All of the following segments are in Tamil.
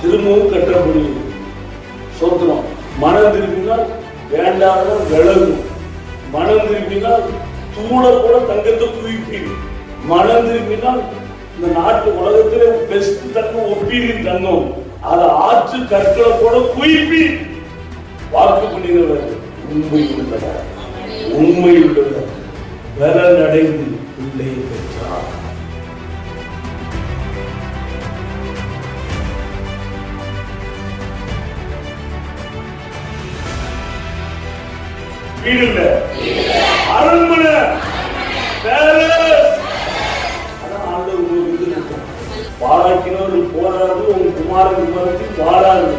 திரும்பவும் கட்ட முடியும். சோத்திரம். மனம் திரும்பினால் வேண்டாத விலகும். மனம் திரும்பினால் தூளை கூட தங்கத்தை குவிப்பீங்க. மனம் திரும்பினால் இந்த நாட்டு உலகத்திலே பெஸ்ட் தங்கம் ஒப்பீரின் தங்கம் அதை ஆற்று கற்களை கூட குவிப்பி. வாக்கு பண்ணினவர் உண்மை உள்ளவர், உண்மை உள்ளவர் பலன் அடைந்து உள்ளே பெற்றார். வீடு இல்ல, அரண்மனை, பாராட்டினவர்கள் போராடு. உங்க குமாரன் குமாரத்தை பாராடு.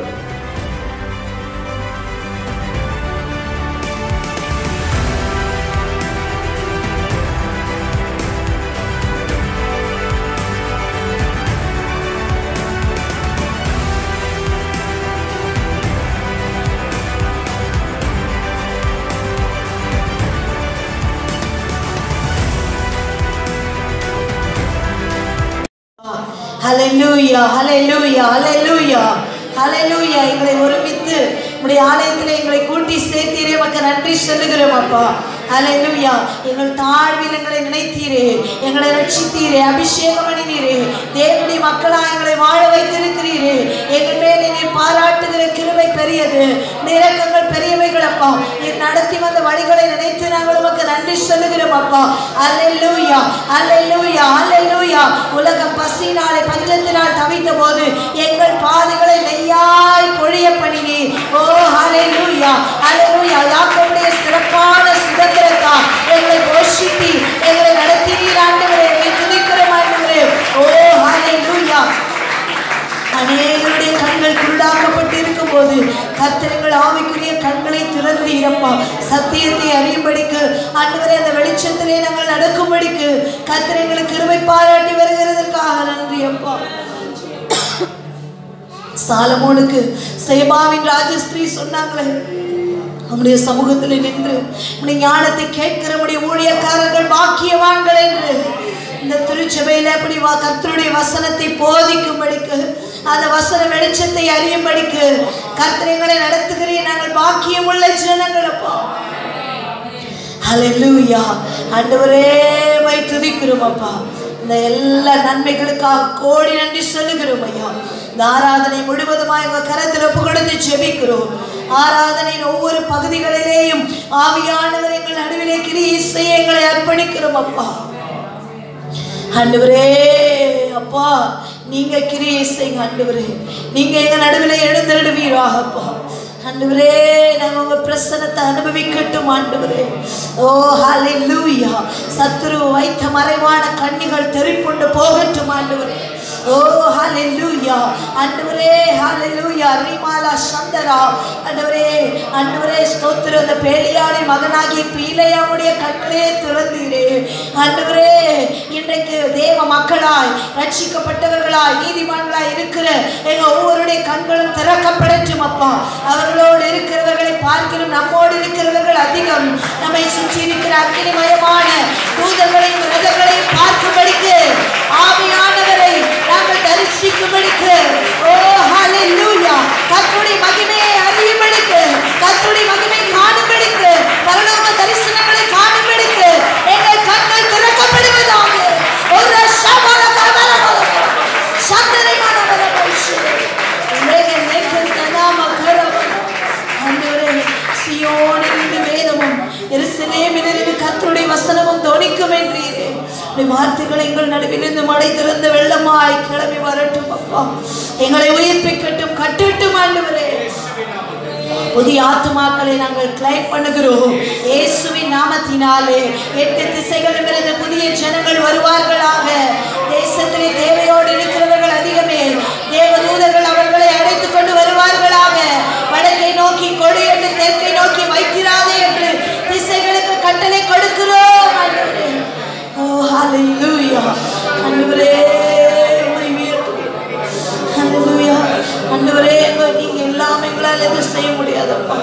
ஹல்லேலூயா, ஹல்லேலூயா, ஹல்லேலூயா, ஹல்லேலூயா. எங்களை ஒருமித்து உம்முடைய ஆலயத்தில் எங்களை கூட்டி சேர்த்தீரே, உமக்கு நன்றி சொல்லுகிறோம் அப்பா. ஹல்லேலூயா. எங்கள் தாழ்வில் எங்களை நினைத்தீரே, எங்களை ரட்சித்தீரே, அபிஷேகம் பண்ணினீரே, தேவனுடைய மக்களா எங்களை வாழ வைத்திருக்கிறீரே. எங்கள் மேலே நீர் பாராட்டுகிற கிருபை பெரியது, இரக்கங்கள் பெரியவைகள் அப்பா. நீர் நடத்தி வந்த வழிகளை நினைத்து நாங்கள் உமக்கு நன்றி சொல்லுகிறோம் அப்பா. ஹல்லேலூயா, ஹல்லேலூயா, ஹல்லேலூயா. உலகம் பசியினாலே பஞ்சத்தினால் தவித்த போது எங்கள் பாதைகளை நெய்யாய் பொழிய பண்ணினீர். ஓ ஹல்லேலூயா, ஹல்லேலூயா. யாக்கோபுடைய சிறப்பான சுதந்திரத்தா எங்களை போஷித்தி எங்களை நடத்தினீர் ஆண்டவரே. எங்களை துதிக்கிறோம் ஆண்டவரே. ஓ ஹல்லேலூயா. அநேகருடைய கண்கள் குருடாக்கப்பட்டு இருக்கும் போது கர்த்தர்கள் ஆவிக்குரிய கண்களை திறந்தீரப்பா. சத்தியத்தை அறியும்படிக்கு ஆண்டவரே அந்த வெளிச்சத்திலே நாங்கள் நடக்கும்படிக்கு கர்த்தர்களுக்கு கிருபை பாராட்டி வருகிறதற்காக நன்றி அப்பா. சாலமோனுக்கு சேபாவின் ராஜஸ்திரீ சொன்னாங்களே, நம்முடைய சமூகத்தில் நின்று நம்முடைய ஞானத்தை கேட்கிற நம்முடைய ஊழியக்காரர்கள் பாக்கியவான்கள் என்று இந்த திருச்சபையில அப்படி கர்த்தருடைய வசனத்தை போதிக்கும்படிக்கு அந்த வசன வெளிச்சத்தை அறியும்படிக்கு கர்த்தரை நடத்துகிறேன். நாங்கள் பாக்கியம் உள்ள ஜனங்கள் அப்பா. ஹல்லேலூயா. ஆண்டவரே மை துதிக்கிறோம் அப்பா. இந்த எல்லா நன்மைகளுக்காக கோடி நன்றி சொல்லுகிறோம் ஐயா. இந்த ஆராதனை முழுவதுமாய் உங்க கரத்தில் ஒப்பு கொடுத்து ஜெபிக்கிறோம். ஆராதனையின் ஒவ்வொரு பகுதிகளிலேயும் ஆவியானவர் எங்கள் நடுவிலே கிரியை செய்ய எங்களை அர்ப்பணிக்கிறோம் அப்பா. ஆண்டவரே அப்பா, நீங்க கிரியை செய்யுங்க ஆண்டவரே. நீங்க எங்க நடுவிலே எழுந்தருடுவீராக அப்பா. ஆண்டவரே நாங்கள் உங்க பிரசன்னத்தை அனுபவிக்கட்டும் ஆண்டவரே. ஓ ஹல்லேலூயா. சத்துரு வைத்த மறைவான கண்ணிகள் தெரிப்புண்டு போகட்டும் ஆண்டவரே. ஓ ஹல்லேலூயா. ஆண்டவரே ஹல்லேலூயா. ரிமாலா சந்தரா ஆண்டவரே, ஆண்டவரே ஸ்தோத்திரம். அந்த பேலியாளின் மகனாகிய பீலையாவுடைய கண்களே திறந்தீரே ஆண்டவரே. இன்றைக்கு தேவ மக்களாய் ரட்சிக்கப்பட்டவர்களாய் நீதிமான்களாய் இருக்கிற எங்க ஒவ்வொருடைய கண்களும் திறக்கப்படட்டும் அப்பா. அவர்களோடு இருக்கிறவர்களை பார்க்கிறோம், நம்மோடு இருக்கிறவர்கள் அதிகம். நம்மை சுற்றி இருக்கிற அக்கினிமயமான தூதர்களையும் ரதங்களையும் பார்க்கும்படிக்கு ஆவியானவரை நாங்கள் தரிசிக்கும்படிக்கு ஓ ஹல்லேலூயா. கர்த்தருடைய மகிமையை அறியும்படிக்கு, கர்த்தருடைய மகிமையை காணும்படிக்கு, பரலோக தரிசனங்களை காணும்படிக்கு எங்கள் கண்கள் திறக்கப்படுவதாக. ஒரு ஷபால கரமல சந்தரைமான வரபோஷே மேகே மேகே நாம கரம. ஆண்டவரே, சியோனிலிருந்து வேதமும் எருசலேமிலிருந்து கர்த்தருடைய வசனமும் தொனிக்கும் என்றீரே. வார்த்தைகள் எங்கள் நடுவிலிருந்து மழை திறந்த வெள்ளமாய் கிளம்பி வரட்டும் அப்பா. எங்களை உயிர்ப்பிக்கட்டும், கட்டட்டும் ஆண்டவரே. புதிய ஆத்துமாக்களை நாங்கள் கிளைம் பண்ணுகிறோம் இயேசுவின் நாமத்தினாலே. 8 திசைகளிலிருந்து புதிய ஜனங்கள் வருவார்களாக. தேசத்திலே தேவையோடு இருக்கிறவர்கள் அதிகமே. தேவதூதர்கள் அவர்களை அழைத்துக் கொண்டு வருவார்களாக. வடக்கை நோக்கி கொடு என்று, தெற்கை நோக்கி வைத்திராதே என்று திசைகளுக்கு கட்டளை கொடுக்கிறோம் ஆண்டவரே. ஓ ஹல்லேலூயா. ஆண்டவரே ஹல்லேலூயா. ஆண்டவரே நீங்க எல்லாமே எங்களால் எதுவும் செய்ய முடியாதப்பா.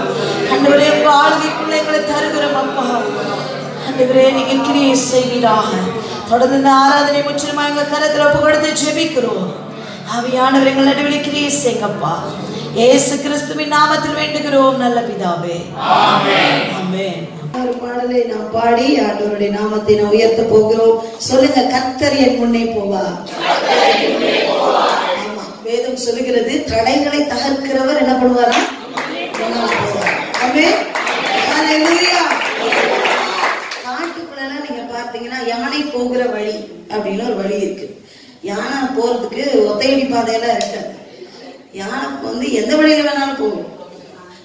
ஆண்டவரே உங்க ஆளுகைக்குள்ள எங்களை தருகிறோம் அப்பா. ஆண்டவரே நீங்க கிரியை செய்வீராக. தொடர்ந்து இந்த ஆராதனை முற்றிலுமா எங்க கரத்தில் ஒப்பு கொடுத்து ஜெபிக்கிறோம் ஆவியானவர் எங்கள் நடுவில் கிரியை செய்யுங்கப்பா. இயேசு கிறிஸ்துவின் நாமத்தில் வேண்டுகிறோம் நல்ல பிதாவே, ஆமென். ஆமென். ஒரு பாடலை நாம் பாடி ஆண்டவருடைய நாமத்தை நாம் உயர்த்த போகிறோம். சொல்லுங்க, கர்த்தர் என் முன்னே போவார். ஆமா, வேதம் சொல்லுகிறது, தடைகளை தகர்க்கிறவர் என்ன பண்ணுவாரா? ஆமென். ஹல்லேலூயா. காட்டுக்குள்ள நீங்க பார்த்தீங்கன்னா யானை போகிற வழி அப்படின்னு ஒரு வழி இருக்கு. யானை போறதுக்கு ஒத்தையடி பாதையெல்லாம் இருக்காது. யானை எந்த வழியில வேணாலும் போகும்.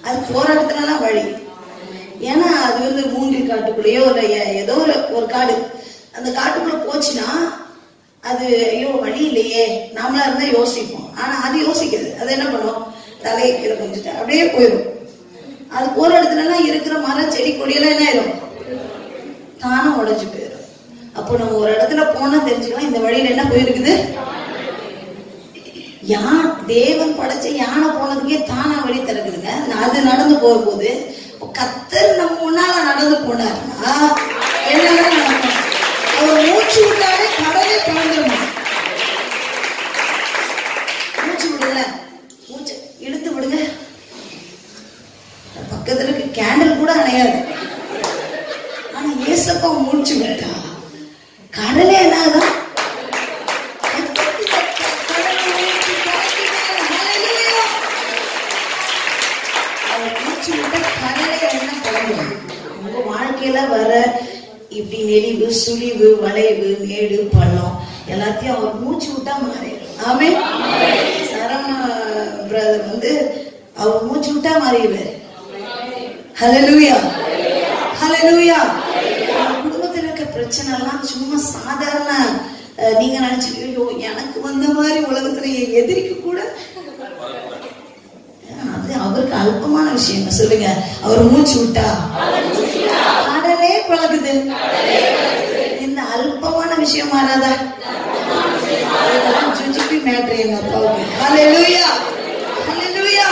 அது போற இடத்துலலாம் வழி. ஏன்னா அது மூங்கில் காட்டுக்குள்ளேயோ இல்ல ஏதோ ஒரு காடு, அந்த காட்டுக்குள்ள போச்சுன்னா அது ஐயோ வழி இல்லையே நாமளா இருந்தா யோசிப்போம். ஆனா அது யோசிக்காது. அது என்ன பண்ணும்? தலையை கீழே கொஞ்சிட்டு அப்படியே போயிடும். அது போற இடத்துல எல்லாம் இருக்கிற மரம் செடி கொடியெல்லாம் என்ன ஆயிடும்? தானும் உடைஞ்சு போயிடும். அப்போ நம்ம ஒரு இடத்துல போனா தெரிஞ்சுக்கலாம் இந்த வழியில என்ன போயிருக்குது. தேவன் படைச்ச யானை போனதுக்கே தானா வழி திறக்குதுங்க. அது நடந்து போகும்போது கர்த்தர் நம்ம முன்னால நடந்து போனாருன்னா என்னதான் நடக்கும்? அவர் மூச்சு விட்டாலே கடலே கலந்துருமா? மூச்சு விடுங்க, மூச்சு இழுத்து விடுங்க, பக்கத்துல இருக்க கேண்டில் கூட அணையாது. ஆனா ஏசப்பா மூச்சு விட்டா கடலே என்னாதான்? உங்க வாழ்க்கையில வர இப்படி நெளிவு சுழிவு வளைவு மேடு பள்ளம் எல்லாத்தையும் அவர் மூச்சு விட்டா மாறிடும். ஆமென். சரவண பிரதர் அவர் மூச்சு விட்டா மாறிடுவாரு. ஹல்லேலூயா, ஹல்லேலூயா. குடும்பத்தில் இருக்க பிரச்சனை எல்லாம் சும்மா சாதாரண நீங்க நினைச்சுக்கோ எனக்கு வந்த மாதிரி உலகத்துல எதிரிக்க கூட அது அவருக்கு அல்பமான விஷயம். சொல்லுங்க, அவர் மூச்சு விட்டா கடலே பழகுது. இந்த அல்பமான விஷயம் மாறாதா? ஜுஜிபி மேட்ரு எங்க அப்பாவுக்கு. ஹல்லேலூயா, ஹல்லேலூயா.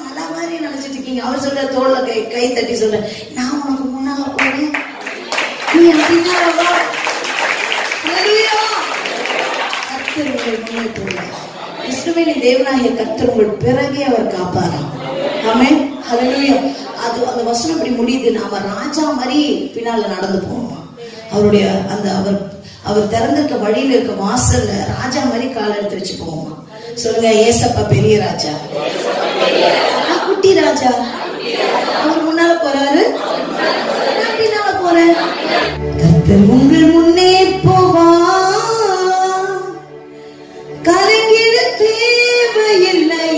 மலை மாதிரி நினைச்சிட்டு இருக்கீங்க. அவர் சொல்ற தோல்ல கை தட்டி சொல்ற, நான் உனக்கு முன்னால போறேன், நீ அப்படின்னா கர்த்தர் உங்கள் முன்னே போவார். இஸ்ரவேலின் தேவனாகிய கர்த்தர் உங்கள் பிறகே அவர் காப்பாராம். ஆமென், ஹல்லேலூயா. அது அந்த வசனம் இப்படி முடியுது. நாம ராஜா மாதிரி பின்னால நடந்து போவோமா? அவருடைய அந்த அவர் திறந்திருக்க வழியில இருக்க வாசல்ல ராஜா மாதிரி கால் எடுத்து வச்சு போவோமா? சொல்லுங்க, ஏசப்பா பெரிய ராஜா, குட்டி ராஜா. அவர் முன்னால போறாரு, நான் பின்னால போறேன். கர்த்தர் உங்கள் முன்னே போவா, கலங்கிட தேவையில்லை.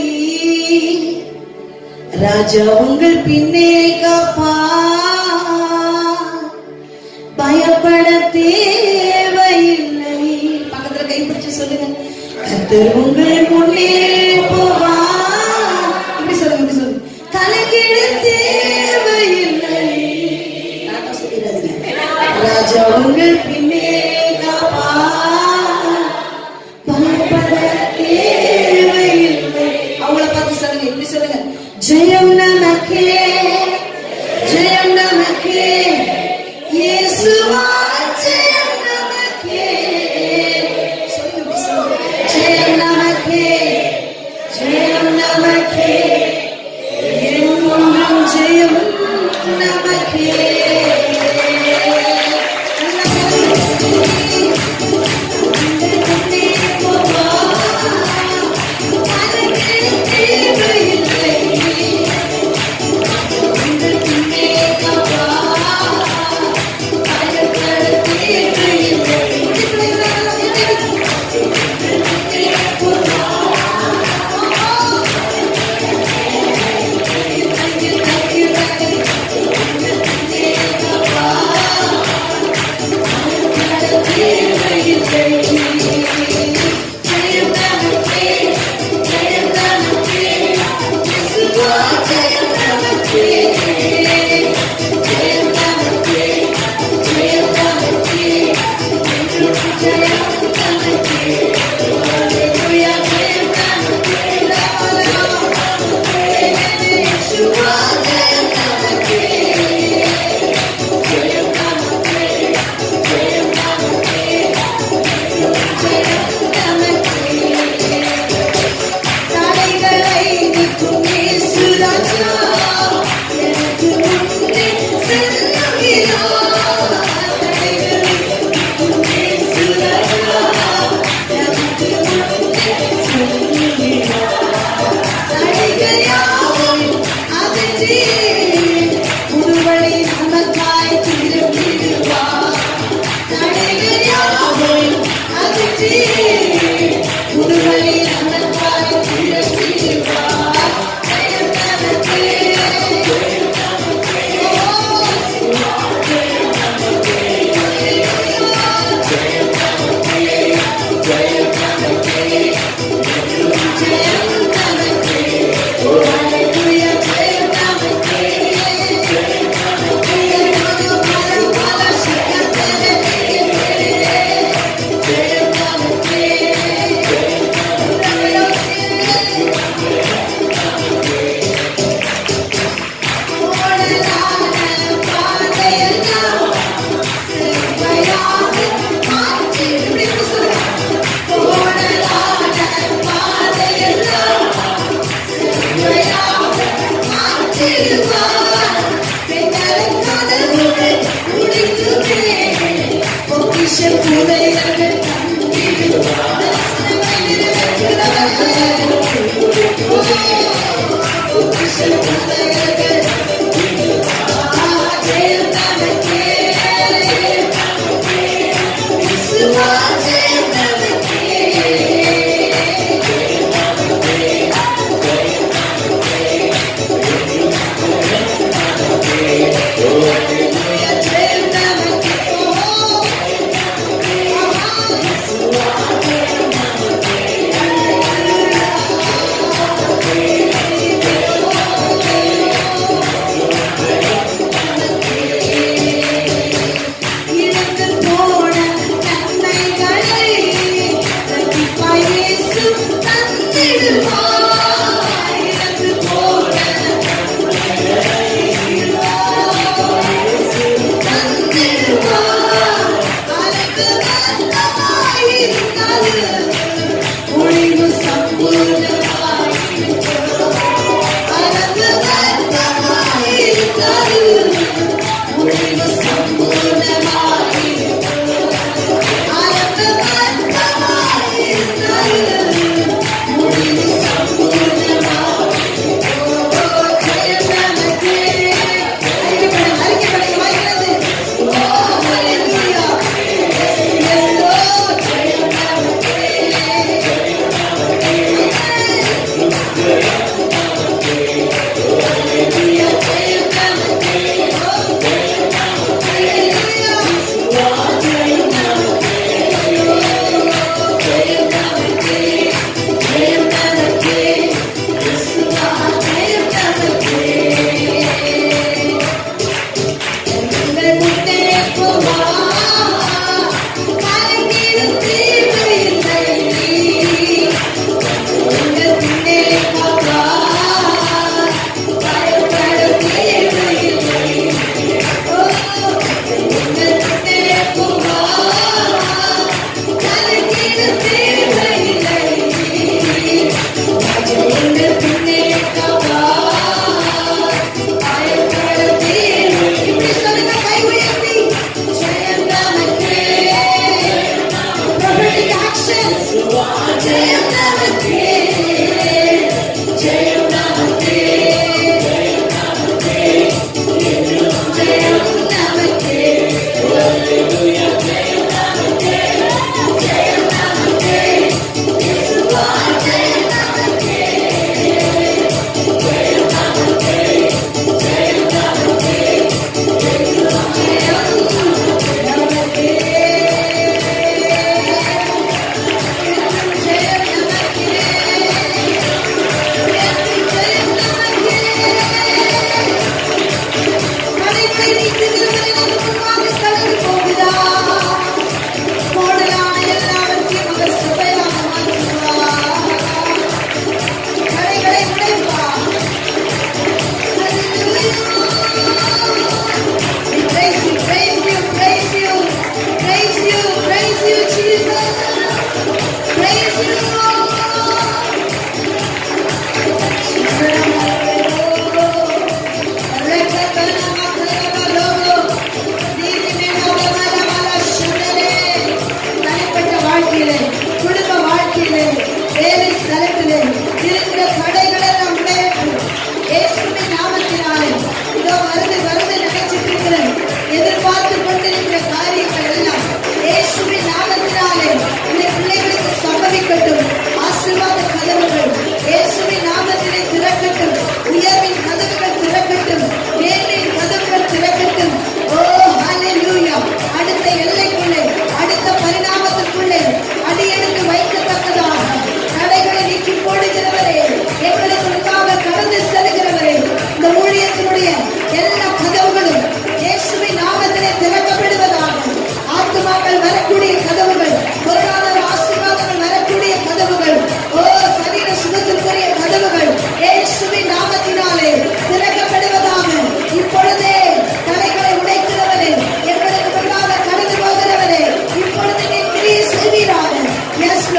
ராஜா உங்கள் பின்னே காப்பா, பயப்பட தேவையில்லை. பக்கத்துல கைப்பிடிச்சு சொல்லுங்க, கர்த்தர் உங்கள் முன்னே போவா. இப்படி சொல்லுங்க, இப்படி சொல்லுங்க, கலங்கிட தேவையில்லை. சொல்லிடாதீங்க. ராஜா உங்கள் பின்னே காப்பா, அவங்கள பார்த்து சொல்லுங்க, இப்படி சொல்லுங்க, ஜெயம் நமக்கே, ஜெயம் நமக்கே, இயேசுவா ஜெயம் நமக்கே. சொல்லுங்க, ஜெயம் நமக்கே, ஜெயம் நமக்கே, என்றும் ஜெயம் நமக்கே.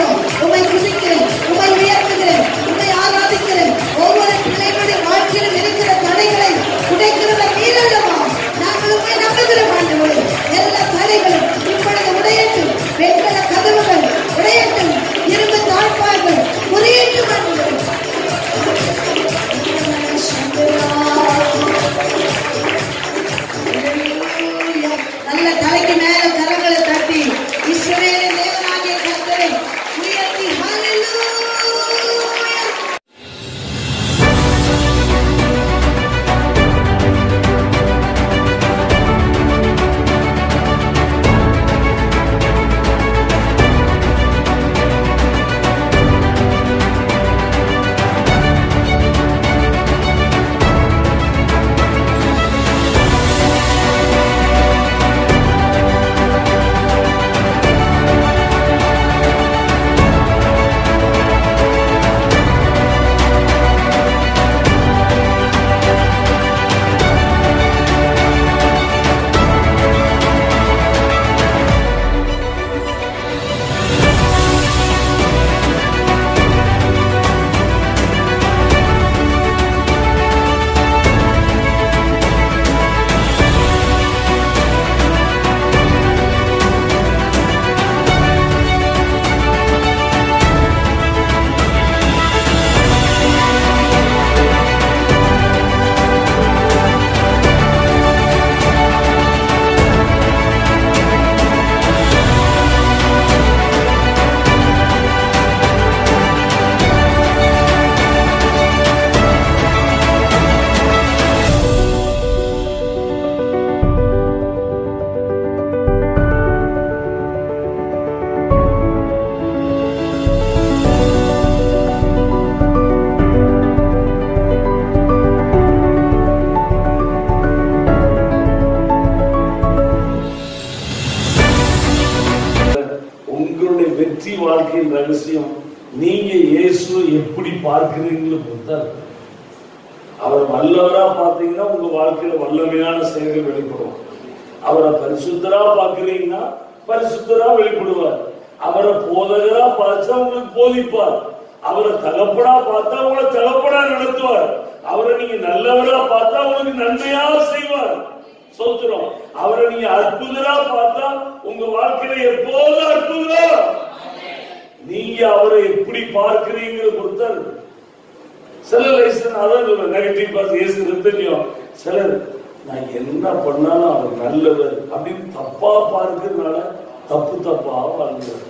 ஸ்தோத்திரம். உம்மை துதிக்கிறேன், உம்மை உயர்த்துகிறேன், உம்மை ஆராதிக்கிறேன். ஒவ்வொரு பிள்ளைகளுடைய வாழ்க்கையிலும் இருக்கிற தடைகளை உடைக்கிறத நீரல்லவா. நாங்கள் உம்மை நம்புகிறோம் ஆண்டவரே. எல்லா தடைகளும் இப்பொழுது உடையட்டும். வெண்கல கதவுகள் உடையட்டும். இரும்பு தாழ்பார்கள் உடையட்டும் ஆண்டவரே. நல்ல தலைக்கு மேல கரங்களை தட்டி இஸ்ரவேலின் தேவனாகிய கர்த்தரை உயர்த்தி ஹல்லேலூயா. வெற்றி வாழ்க்கையின் ரகசியம் நீங்க இயேசுவை எப்படி பார்க்கிறீங்களோ பொறுத்தால். அவர் வல்லவரா பார்த்தீங்கன்னா உங்க வாழ்க்கையில வல்லமையான செயல்கள் வெளிப்படும். அவரை பரிசுத்தரா பார்க்கிறீங்கன்னா பரிசுத்தரா வெளிப்படுவார். அவரை போதகரா பார்த்தா உங்களுக்கு போதிப்பார். அவரை தகப்படா பார்த்தா உங்களை தகப்படா நடத்துவார். அவரை நீங்க நல்லவரா பார்த்தா உங்களுக்கு நன்மையா செய்வார். சோத்திரம். அவரை நீங்க அற்புதரா பார்த்தா உங்க வாழ்க்கையில எப்போது அற்புதரா. நீங்க அவரை எப்படி பார்க்கிறீங்க பொறுத்தால். சில அதான் நெகட்டிவ் பார்த்து தெரியும். சிலர் நான் என்ன பண்ணாலும் அவர் நல்லவர் அப்படின்னு தப்பா பார்க்கிறதுனால தப்பு தப்பா வாழ்ந்தார்.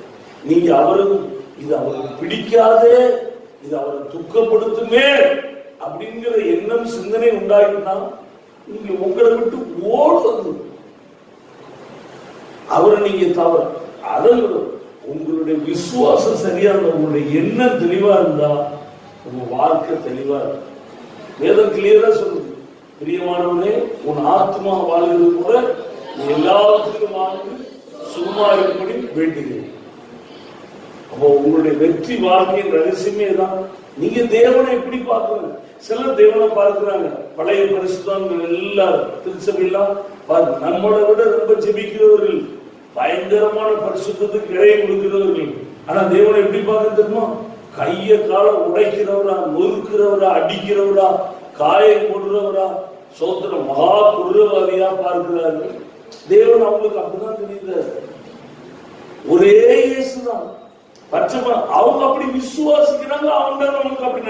நீங்க அவருக்கு இது அவருக்கு பிடிக்காதே, இது அவரை துக்கப்படுத்துமே அப்படிங்கிற எண்ணம் சிந்தனை உண்டாயிட்டுனா நீங்க உங்களை விட்டு ஓடுவது. அவரை நீங்க தவறு அதன் உங்களுடைய விசுவாசம் சரியா இருந்தா, உங்களுடைய எண்ணம் தெளிவா இருந்தா உங்க வாழ்க்கை தெளிவா இருக்கும். வேதம் கிளியரா சொல்லுது, பிரியமானவனே உன் ஆத்மா வாழ்கிறது கூட எல்லாத்துக்கும் வாழ்ந்து சும்மா இருப்படி வேண்டுகிறேன். அப்போ உங்களுடைய வெற்றி வாழ்க்கையின் ரகசியமே தான். நீங்க தேவனை எப்படி பார்க்கணும். சிலர் தேவனை பார்க்கிறாங்க, பழைய பரிசுத்தவான்கள் எல்லாரும் திருச்சபையெல்லாம் நம்மளை விட ரொம்ப ஜெபிக்கிறவர்கள், பயங்கரமான பரிசுத்தத்துக்கு இடையே கொடுக்கிறவர்கள். ஆனா தேவனை எப்படி பார்க்க தெரியுமா? கைய கால உடைக்கிறவரா, நொறுக்கிறவரா, அடிக்கிறவரா, காயம் போடுறவரா, சோத்திர மகா குருவாதியா பார்க்கிறார்கள். தேவன் அவங்களுக்கு அப்படிதான் தெரியுது. ஒரே இயேசுதான். அவங்க அப்படி விசுவாசிக்கிறாங்க. அவங்க நமக்கு அப்படி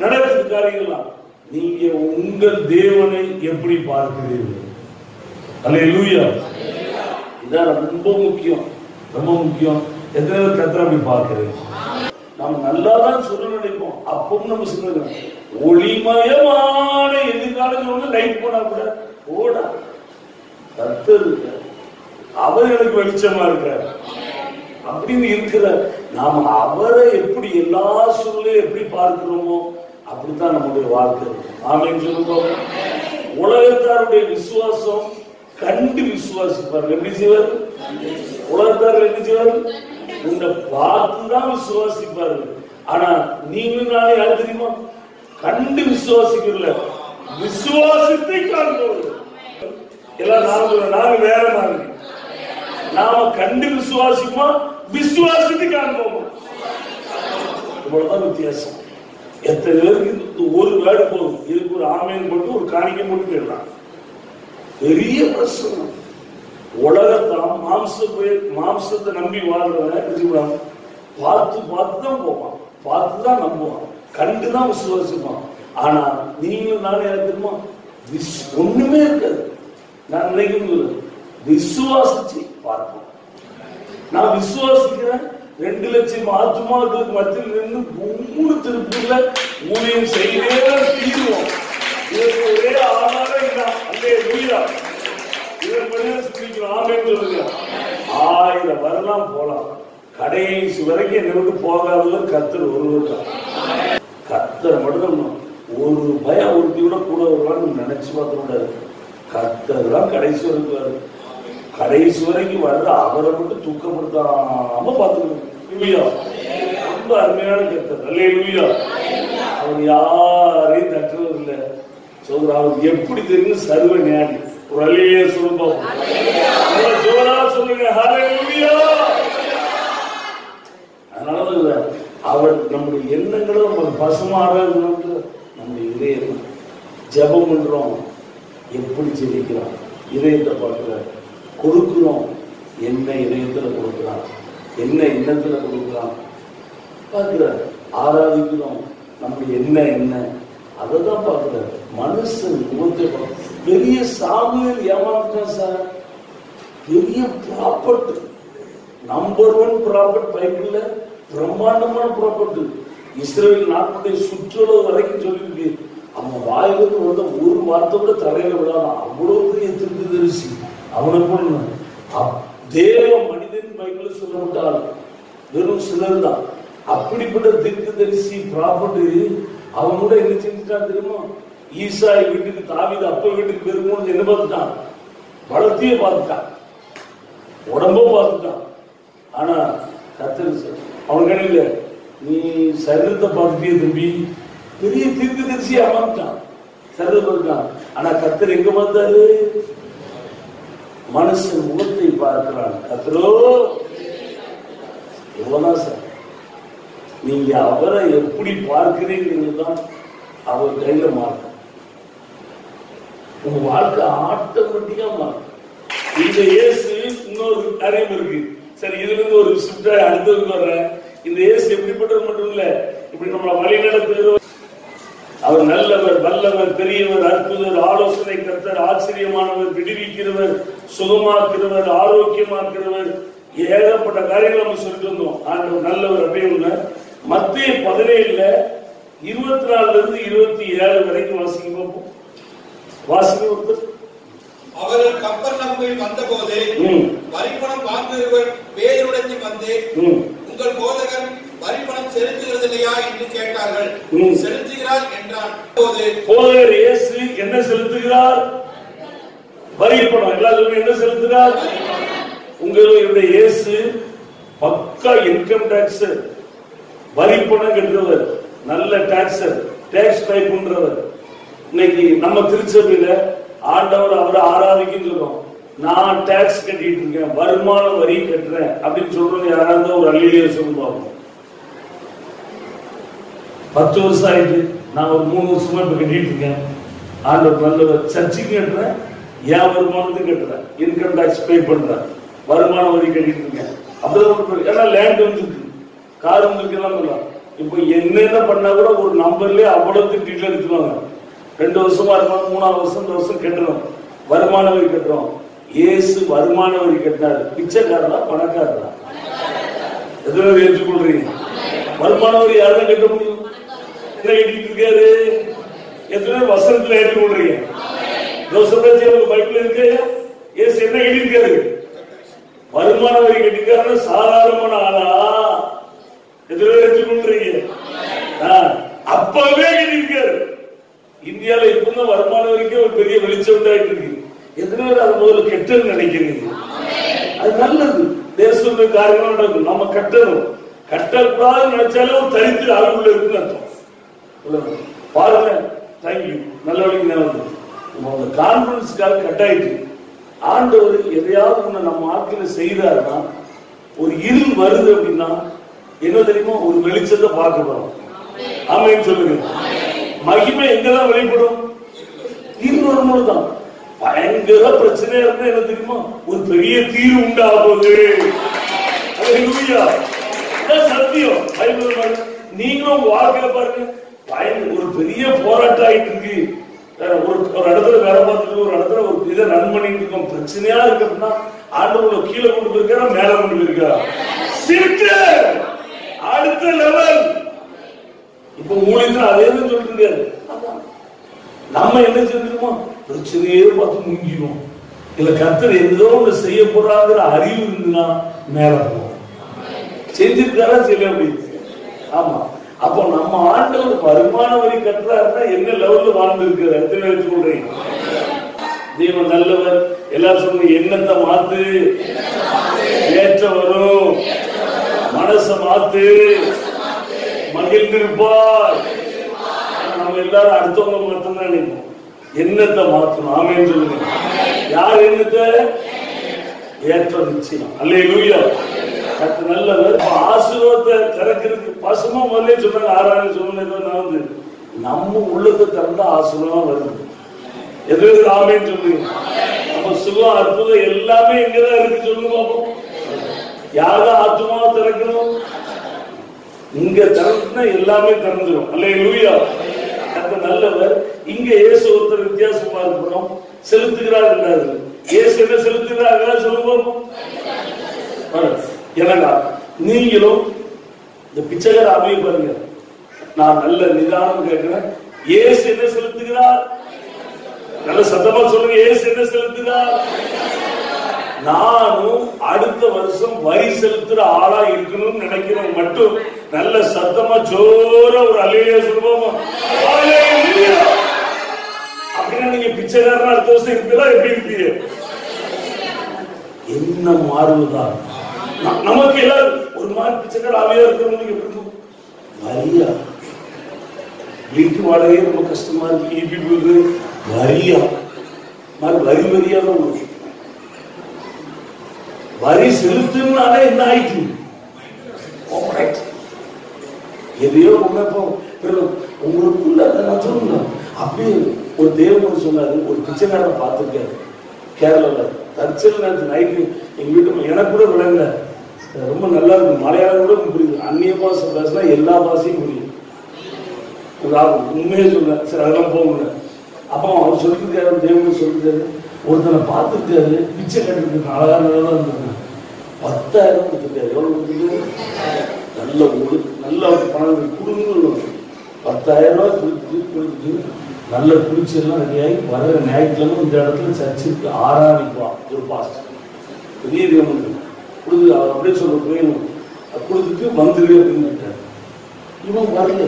நடக்குது காரியங்கள்லாம். நீங்க உங்கள் தேவனை எப்படி பார்க்கிறீர்கள்? அல்லேலூயா. இதான் ரொம்ப முக்கியம், ரொம்ப முக்கியம். எத்தனை பேர் கர்த்தரை அப்படி பார்க்கிறீங்க? நம்ம நல்லாதான் சொல்ல நினைப்போம். அப்பவும் நம்ம சொல்லுங்க, ஒளிமயமான எதிர்காலத்தில் வந்து லைட் போனா கூட ஓடா கர்த்தர் இருக்க, அவர் எனக்கு வெளிச்சமா இருக்கார் அப்படின்னு இருக்கிற நாம அவரை எப்படி எல்லா சூழ்நிலையும் எப்படி பார்க்கிறோமோ அப்படித்தான் நம்முடைய வாழ்க்கை. ஆமென் சொல்லுங்க. உலகத்தாருடைய விசுவாசம் கண்டு விசுவாசிப்பார்கள். எப்படி செய்வார்? உலகத்தார்கள் எப்படி செய்வார்? உன்னை பார்த்துதான் விசுவாசிப்பார்கள். ஆனா நீங்களும் நாளை யாரு தெரியுமா? கண்டு விசுவாசிக்கல, விசுவாசத்தை காண்போம். எல்லாம் நாங்க வேற மாதிரி. நாம கண்டு விசுவாசிப்போம், விசுவாசத்தை காண்போம். இவ்வளவுதான் வித்தியாசம். எத்தனை பேருக்கு ஒரு வேர்டு போதும், இதுக்கு ஒரு ஆமேன் போட்டு ஒரு காணிக்கை போட்டு போயிடலாம். பெரிய பிரச்சனை. உலகத்தான் மாம்சத்தை நம்பி வாழ்றவன் பார்த்து பார்த்து தான் போவான், பார்த்து தான் நம்புவான், கண்டுதான் விசுவாசிப்பான். ஆனா நீங்களும் நானே தெரியுமா, ஒண்ணுமே இருக்காது. நான் நினைக்கும் விசுவாசிச்சு பார்ப்போம். நான் விசுவாசிக்கிறேன் 2 லட்சம் ஆத்மாக்களுக்கு மத்தியில் இருந்து 3 திருப்பூர்ல ஊழியம் செய்யவே தீர்வோம். இதற்கு ஒரே ஆதாரம் இதான். அங்கே லூயா இதன் சொல்லிக்கிறோம். ஆமென் சொல்லுங்க. 1000 வரலாம் போலாம், கடைசி வரைக்கும் என்னை விட்டு போகாதவர் கர்த்தர் ஒருவர் தான். கர்த்தர் மட்டும் ஒரு பயம் ஒருத்தி கூட கூட வருவான்னு நினைச்சு பார்க்க கூடாது. கர்த்தர் தான் கடைசி வரைக்கும் வருது. கடைசி வரைக்கும் வர்ற அவரை மட்டும் தூக்கப்படுத்தாம பார்த்துக்கணும். ரொம்ப அருமையான கர்த்தர். அல்லேலூயா. அவர் யாரையும் தட்டுறது இல்லை. சொல்ற அவர் எப்படி தெரியும், சர்வ ஞானி. ஒரு அல்லேலூயா சொல்லுவோம். ஜோரா சொல்லுங்க ஹல்லேலூயா. அதனால அவர் நம்முடைய எண்ணங்களும் நம்ம பசுமாறது நம்முடைய இதயம். ஜெபம் பண்றோம், எப்படி ஜெபிக்கிறோம், இதயத்தை பார்க்கிறார். கொடுக்கிறோம், என்ன இதயத்துல கொடுக்கிறான், என்ன எண்ணத்துல கொடுக்கிறான் பார்க்கிறார். ஆராதிக்கிறோம், நம்முடைய என்ன அதை தான் பார்க்கிறார். மனுஷன் முகத்தை பெரிய சாமுவேல் ஏமாந்துட்டான் சார். பெரிய ப்ராப்பர்ட், நம்பர் 1 ப்ராப்பர்ட் பைபிள்ல, பிரம்மாண்டமான ப்ராப்பர்ட். இஸ்ரேல் நாட்டுடைய சுற்றுலா வரைக்கும் சொல்லிருக்கு. அவன் வாயிலிருந்து வந்த ஒரு வார்த்தை கூட தலையில விடாதான். அவ்வளவு பெரிய தீர்க்கதரிசி. அவனை போன தேவ மனிதன் பைபிள் சொல்ல விட்டால் வெறும் சிலர் தான். அப்படிப்பட்ட தீர்க்கதரிசி ப்ராப்பர்ட் அவன் கூட என்ன செஞ்சுட்டான் தெரியுமா? ஈசாய் வீட்டுக்கு தாவீது அப்ப வீட்டுக்கு பெருமோன்னு என்ன பார்த்துட்டான்? வளர்த்திய பார்த்துட்டான், உடம்ப பார்த்துட்டான். ஆனா கர்த்தர் அவன் கிடையில, நீ சரீரத்தை பார்த்துட்டே தம்பி, பெரிய தீர்க்கதரிசி அமர்ந்தான், சரீரத்தை பார்த்தான். ஆனா கர்த்தர் எங்க பார்த்தாரு? மனுஷன் முகத்தை பார்க்கிறான். கர்த்தரோ எவ்வளவுதான் சார், நீங்க அவரை எப்படி பார்க்கிறீங்கிறது தான் அவர் கையில மாறும். உங்க வாழ்க்கை ஆட்டோமேட்டிக்கா மாறும். இந்த இயேசு இன்னொரு அறிவு இருக்கு. சரி, இதுல இருந்து ஒரு சுற்ற அடுத்ததுக்கு வர்றேன். இந்த இயேசு எப்படிப்பட்டவர் மட்டும் இல்ல, இப்படி நம்மளை வழி நடத்துகிறவர். அவர் நல்லவர், வல்லவர், பெரியவர், அற்புதர், ஆலோசனை கர்த்தர், ஆச்சரியமானவர், விடுவிக்கிறவர், சுகமாக்குறவர், ஆரோக்கியமாக்குறவர், ஏகப்பட்ட காரியங்கள் நம்ம சொல்லிட்டு வந்தோம். ஆண்டவர் நல்லவர் அப்படின்னு. மத்திய 17ல 24ல இருந்து 27 வரைக்கும் வாசிக்க பார்ப்போம். வாசிக்க. அவர்கள் கப்பர்நகூமில் வந்தபோது வரிப்பணம் வாங்குகிறவர் பேதுருவிடம் வந்து, உங்கள் போதகர் வரிப்பணம் செலுத்துகிறது இல்லையா என்று கேட்டார்கள். செலுத்துகிறார் என்றான். போதகர் இயேசு என்ன செலுத்துகிறார்? வரிப்பணம். எல்லாருமே என்ன செலுத்துகிறார்? உங்களுடைய இயேசு பக்கா இன்கம் டாக்ஸ், வரிப்பணம் கட்டுறவர், நல்ல டாக்ஸர், டாக்ஸ் பே பண்றவர். இன்னைக்கு நம்ம திருச்சபையில ஆண்டவர் அவரை ஆராதிக்கும் சொல்றோம். நான் டாக்ஸ் கட்டிட்டு இருக்கேன், வருமான வரி கட்டுறேன் அப்படின்னு சொல்றது யாராவது ஒரு அல்லேலூயா சொல்லுவாங்க. 10 வருஷம் ஆயிட்டு, நான் ஒரு 3 வருஷமா இப்ப கட்டிட்டு இருக்கேன். ஆண்டவர் நல்லவர். சர்ச்சைக்கு கட்டுறேன், என் வருமானத்துக்கு கட்டுறேன், இன்கம் டாக்ஸ் பே பண்றேன், வருமான வரி கட்டிட்டு இருக்கேன். அப்படிதான். ஏன்னா லேண்ட் வந்துருக்கு, கார் வந்துருக்கு, எல்லாம் சொல்லலாம். இப்போ என்னென்ன பண்ணா கூட ஒரு நம்பர்லயே அவ்வளவு டீட்டெயில் எடுத்துவாங்க. 2 வருஷமா இருக்கணும், 3ஆவது வருஷம் இந்த வருஷம் கட்டுறோம், வருமான வரி கட்டுறோம். இயேசு வருமான வரி கட்டினாரு. பிச்சைக்காரனா பணக்காரனா? எத்தனை ஏற்றுக்கொள்றீங்க? வருமான வரி யாரும் கட்ட முடியும்? என்ன கட்டிட்டு இருக்காரு? எத்தனை வசனத்துல ஏற்றுக்கொள்றீங்க? பைபிள் இருக்கு. இயேசு என்ன கட்டிருக்காரு? வருமான வரி கட்டிருக்காரு. சாதாரணமான ஆளா? எத்தனை ஏற்றுக்கொள்றீங்க? அப்பவே கட்டிருக்காரு. இந்தியாவில இப்பதான் வருமான வரைக்கும் ஒரு பெரிய வெளிச்சம் உண்டாயிட்டு இருக்கு. எத்தனை பேர் அதை முதல்ல கெட்டன்னு நினைக்கிறீங்க? அது நல்லது. தேசத்துடைய காரியங்கள் நடக்கும். நம்ம கட்டணும். கட்டக்கூடாதுன்னு நினைச்சாலே ஒரு தரித்திர ஆளுக்குள்ள இருக்குன்னு அர்த்தம். பாருங்க, தேங்க்யூ, நல்ல வழிக்கு கான்பிடன்ஸ்க்காக கட்டாயிட்டு. ஆண்டவர் எதையாவது ஒண்ணு நம்ம ஆட்களை செய்தாருன்னா, ஒரு இருள் வருது அப்படின்னா என்ன தெரியுமா? ஒரு வெளிச்சத்தை பார்க்க போறோம். ஆமென் சொல்லுங்க. மகிமை எங்கதான் வெளிப்படும்? இருவரும் தான். பயங்கர பிரச்சனையா இருந்தா என்ன தெரியுமா? ஒரு பெரிய தீர்வு உண்டாகுது. சத்தியம். நீங்களும் வாழ்க்கையில பாருங்க, ஒரு பெரிய போராட்டம் ஆயிட்டு இருக்கு. ஒரு இடத்துல வேலை பார்த்துட்டு ஒரு இடத்துல ஒரு இதை ரன் பண்ணிட்டு இருக்கோம். பிரச்சனையா இருக்கு அப்படின்னா ஆண்டவரை கீழே கொண்டு போயிருக்கா, மேல கொண்டு போயிருக்கா? அடுத்த லெவல். இப்ப உங்களுக்கு அதே தான் சொல்லிட்டு இருக்காரு. நம்ம என்ன செஞ்சிருக்கோம்? பிரச்சனையே பார்த்து முங்கிடும். இல்ல கர்த்தர் ஏதோ ஒண்ணு செய்ய போறாங்கிற அறிவு இருந்துன்னா மேல போவோம். செஞ்சிருக்காரா செய்ய முடியுது. ஆமா. அப்போ நம்ம ஆண்டவர் வருமான வரி கட்டுறாருன்னா என்ன லெவல்ல வாழ்ந்து இருக்கிற எத்தனை எடுத்துக்கொள்றீங்க? தேவன் நல்லவர். எல்லாரும் சொல்லுங்க, எண்ணத்தை மாத்து, ஏற்ற வரும், மனச மாத்து, மகிழ்ந்திருப்பார். நம்ம எல்லாரும் அடுத்தவங்க மட்டும் தான் நினைப்போம். எண்ணத்தை மாற்றணும். ஆமென் சொல்லுங்க. யார் எண்ணத்தை? ஏற்ற நிச்சயம். அல்லேலூயா. நல்லவர். ஆசீர்வாதத்தை திறக்கிறதுக்கு பசுமா முதல்ல சொன்னாங்க. ஆறாவது சொன்னது நம்ம உள்ளத்தை திறந்தா ஆசீர்வாதம் வருது. எது? ஆமென் சொல்லுங்க. நம்ம சுகம், அற்புதம் எல்லாமே எங்கதான் இருக்கு சொல்லுங்க பாப்போம். யாரும் ஆத்மாவை திறக்கணும். இங்க திறந்துனா எல்லாமே திறந்துடும். அல்லேலூயா. நல்லவர். இங்க இயேசு ஒருத்தர் வித்தியாசமா இருக்கணும். செலுத்துகிறார் என்றாரு. இயேசு என்ன செலுத்துகிறார்கள் சொல்லுங்க. என்னடா நீங்களும் இந்த பிச்சைக்கார ஆவியை பாருங்க. நான் நல்ல நிதானம் கேட்கிறேன். இயேசு என்ன செலுத்துகிறார்? நல்ல சத்தமா சொல்லுங்க. இயேசு என்ன செலுத்துகிறார்? நானும் அடுத்த வருஷம் வரி செலுத்துற ஆளா இருக்கணும்னு நினைக்கிறேன் மட்டும் நல்ல சத்தமா ஜோர ஒரு அல்லேலூயா சொல்லுவோமா? அப்படின்னா நீங்க பிச்சைக்காரன் அடுத்த வருஷம் இருப்பீங்களா? எப்படி இருப்பீங்க? என்ன மாறுவதான் நமக்கு எல்லாரும் ஒரு மாதிரி பிச்சைக்கார ஆவியா இருக்கிறவங்களுக்கு எப்படி இருக்கும்? வரியா வீட்டு வாடகையே ரொம்ப கஷ்டமா இருக்கு. ஈபி போகுது வரியா மாதிரி வரி வரியா தான் உங்களுக்கு. வரி செலுத்தினாலே என்ன ஆயிட்டு? எதையோ உங்களுக்குள்ள நான் சொல்லுங்க. அப்படியே ஒரு தேவன் சொன்னாரு. ஒரு பிச்சைக்காரரை பார்த்திருக்காரு கேரளாவில். தற்செயல் நேரத்து நைட்டு எங்க வீட்டு எனக்கு கூட விளங்கல. ரொம்ப நல்லா இருக்கு. மலையாளம் கூட புரியுது. அந்நிய பாஷை பேசினா எல்லா பாஷையும் புரியும். உண்மையே சொல்ல. சரி, அதெல்லாம் போகல. அப்போ அவர் சொல்லிருக்காரு, தேவன் சொல்லிருக்காரு. ஒருத்தனை பார்த்துருக்காரு, பிச்சை கட்டிருக்கு. அழகா நல்லா இருந்திருக்காங்க. 10,000 கொடுத்துருக்காரு. எவ்வளவு கொடுத்துருக்காரு? நல்ல ஒரு நல்ல ஒரு பணம் குடும்பம். 10,000 ரூபாய் கொடுத்துட்டு நல்ல குளிச்செல்லாம் ரெடியாகி வர ஞாயிற்றுக்கிழமை இந்த இடத்துல சர்ச்சுக்கு ஆராதிப்பான் ஒரு பாஸ்டர். பெரிய தேவன் கொடுத்து அவர் அப்படியே சொல்ல போயணும். கொடுத்துட்டு வந்துரு அப்படின்னு. இவன் வரல.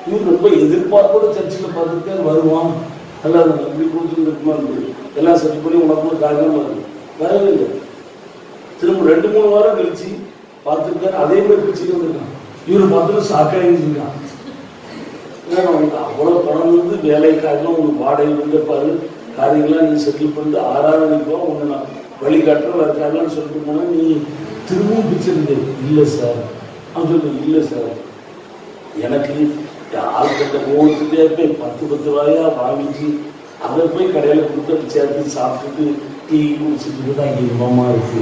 இவன் ரொம்ப எதிர்பார்ப்போட சர்ச்சில் பார்த்துருக்காரு. வருவான் நல்லா இப்படி கொடுத்துருக்குமா எல்லாம் சரி பண்ணி உனக்கு காரணம் வருது. வரவே இல்லை. திரும்ப 2-3 வாரம் கழிச்சு பார்த்துருக்காரு. அதே மாதிரி பிடிச்சிட்டு வந்திருக்கான். இவரு பார்த்துட்டு சாக்காயிருக்கான். அவ்வளவு பணம் வந்து வேலைக்காக உனக்கு வாடகை வந்துப்பாரு, காரியங்களாம் நீ செட்டில் பண்ணிட்டு ஆராதனைப்போ உன்னை நான் வழிகாட்டுற இருக்காங்கன்னு சொல்லிட்டு போனா நீ திரும்பவும் பிடிச்சிருந்த. இல்லை சார். அவன் சொல்லு. இல்லை சார், எனக்கு ஆள்கிட்ட ஒவ்வொருத்தே போய் 10 ரூபாயா வாங்கிச்சு அதை போய் கடையில் கொடுத்து சேர்த்து சாப்பிட்டுட்டு டீ குடிச்சுட்டு தான் இங்கே இன்பமா இருக்கு.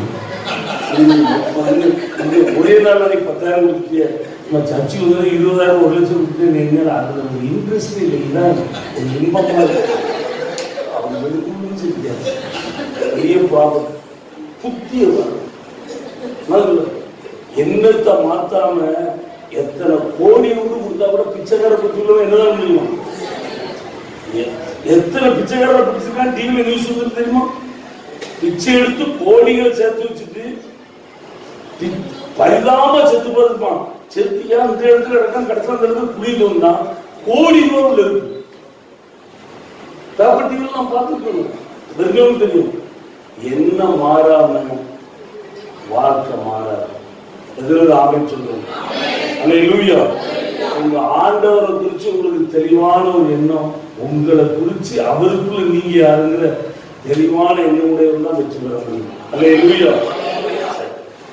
ஒரே நாள் நீ 10,000 கொடுத்துட்டிய, நான் சர்ச்சுக்கு வந்து 20,000 1 லட்சம் கொடுத்து என்ன அதுல ஒரு இன்ட்ரெஸ்ட் இல்லை. இதான் ஒரு இன்பமா இருக்கு. அவங்க வெளியே பெரிய ப்ராப்ளம். புத்திய எண்ணத்தை மாத்தாம எத்தனை கோடி கொடுத்தா கூட பிச்சைக்கார பத்தி என்னதான் முடியுமா? எத்தனை பிச்சைக்காரரை பிடிச்சிருக்கான் டிவில நியூஸ் வந்து தெரியுமா? பிச்சை எடுத்து கோடிகளை சேர்த்து வச்சுட்டு பரிதாம செத்து போயிருப்பான். செத்துக்கா இந்த இடத்துல கிடக்கான். கடைசியில் அந்த இடத்துல குளிட்டு வந்தா கோடி ரூபாய் இருக்கு. பேப்பர் டிவில நான் பார்த்துக்கணும். தெரியும் தெரியும். என்ன மாறாம வாழ்க்கை மாறாது. எதிர்த்து ஆமென் சொல்லுங்க. அல்லேலூயா. உங்க ஆண்டவரை குறிச்சு உங்களுக்கு தெளிவான ஒரு எண்ணம், உங்களை குறிச்சு அவருக்குள்ள நீங்க யாருங்கிற தெளிவான எண்ணம் உடையவங்க தான் வெற்றி பெற முடியும். அல்லேலூயா.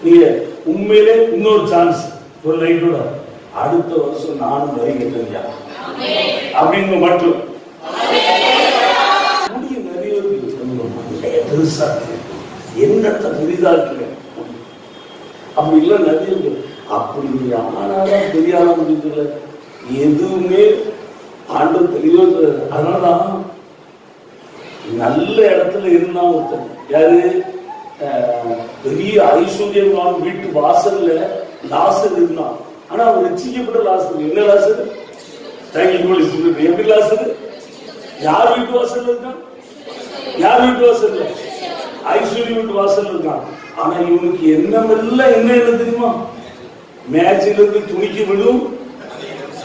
நீங்க உண்மையிலே இன்னொரு சான்ஸ் ஒரு லைட்டோட அடுத்த வருஷம் நானும் வரி கட்டுறியா அப்படின்னு மட்டும் நிறைய பெருசா என்னத்தை பெரிதாக்குறேன் அப்படி இல்லை நிறைய அப்படி ஆனாலும் பெரிய ஆள முடியல எதுவுமே ஆண்டு தெளிவாக. அதனாலதான் நல்ல இடத்துல இருந்தா ஒருத்தர் யாரு பெரிய ஐஸ்வர்யமான வீட்டு வாசல்ல லாசர் இருந்தான். ஆனா அவர் ரட்சிக்கப்பட்ட லாசர். என்ன லாசர்? எப்படி லாசர்? யார் வீட்டு வாசல் இருக்கான்? யார் வீட்டு வாசல்? ஐஸ்வர்ய வீட்டு வாசல் இருக்கான். ஆனா இவனுக்கு என்ன தெரியுமா? மேட்சில இருந்து துணிக்கு விடும்,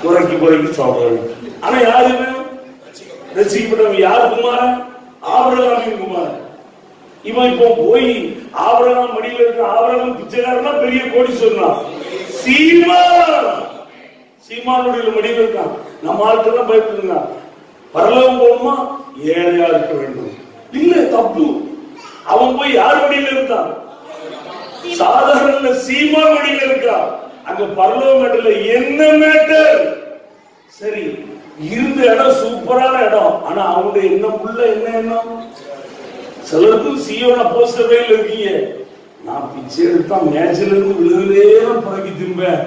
குறைக்கு சாப்பிடுறது. ஆனா யாரு ரசிக்கப்பட்டவன்? யாரு குமாரன்? ஆபிரகாமின் குமாரன். இவன் இப்போ போய் ஆபிரகாம் மடியில இருக்க ஆபிரகாம் பிச்சைக்காரனா பெரிய கோடீஸ்வரனா? சீமானுடைய மடியில இருக்கான். நம்ம ஆட்கள் பயப்படுங்க. பரலோகம் போகுமா? ஏழையா இருக்க வேண்டும். இல்ல, தப்பு. அவன் போய் யார் மடியில இருக்கான்? சாதாரண சீமா மடியில இருக்கான். அங்க பரலோக மேட்டர்ல என்ன மேட்டர்? சரி, இருந்த இடம் சூப்பரான இடம். ஆனா அவனுடைய எண்ணம் உள்ள என்ன எண்ணம்? சிலருக்கும் சீயோன போஸ்டர்ல இருக்கீங்க, நான் பிச்சை எடுத்தா மேட்ச்ல இருந்து விழுதுலேயும் புறக்கி திரும்பேன்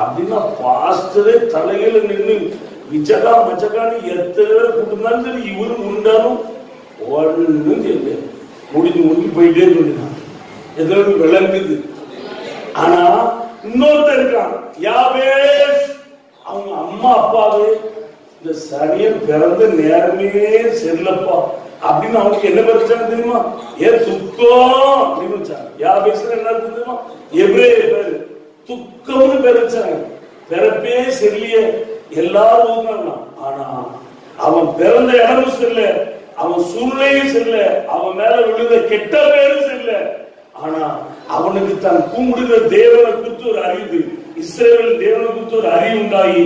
அப்படின்னா பாஸ்டரே தலையில நின்று விச்சகா மச்சகான்னு எத்தனை பேரை கூட்டிருந்தாலும் சரி, இவரும் உண்டாலும் ஒன்னும் தெரியல, முடிஞ்சு போயிட்டே இருந்தான். எதற்கு விளங்குது. ஆனா இன்னொருத்தர் இருக்கான், யாபேஸ். அவங்க அம்மா அப்பாவே இந்த சனியன் பிறந்த நேரமே செல்லப்பா அப்படின்னு அவனுக்கு என்ன பேர் வச்சாங்க தெரியுமா? துக்கம் அப்படின்னு வச்சாங்க. யாபேஸ்ல என்ன தெரியுமா? எபிரேய பேரு துக்கம்னு பேர் வச்சாங்க. பிறப்பே செல்லிய எல்லாரும். ஆனா அவன் பிறந்த இடமும் செல்ல, அவன் சூழ்நிலையும் செல்ல, அவன் மேல விழுந்த கெட்ட பேரும் செல்ல. ஆனா அவனுக்கு தான் கும்பிடுகிற தேவனை குறித்து ஒரு அறிவு, இஸ்ரவேல் தேவனை குறித்து ஒரு அறிவு உண்டாகி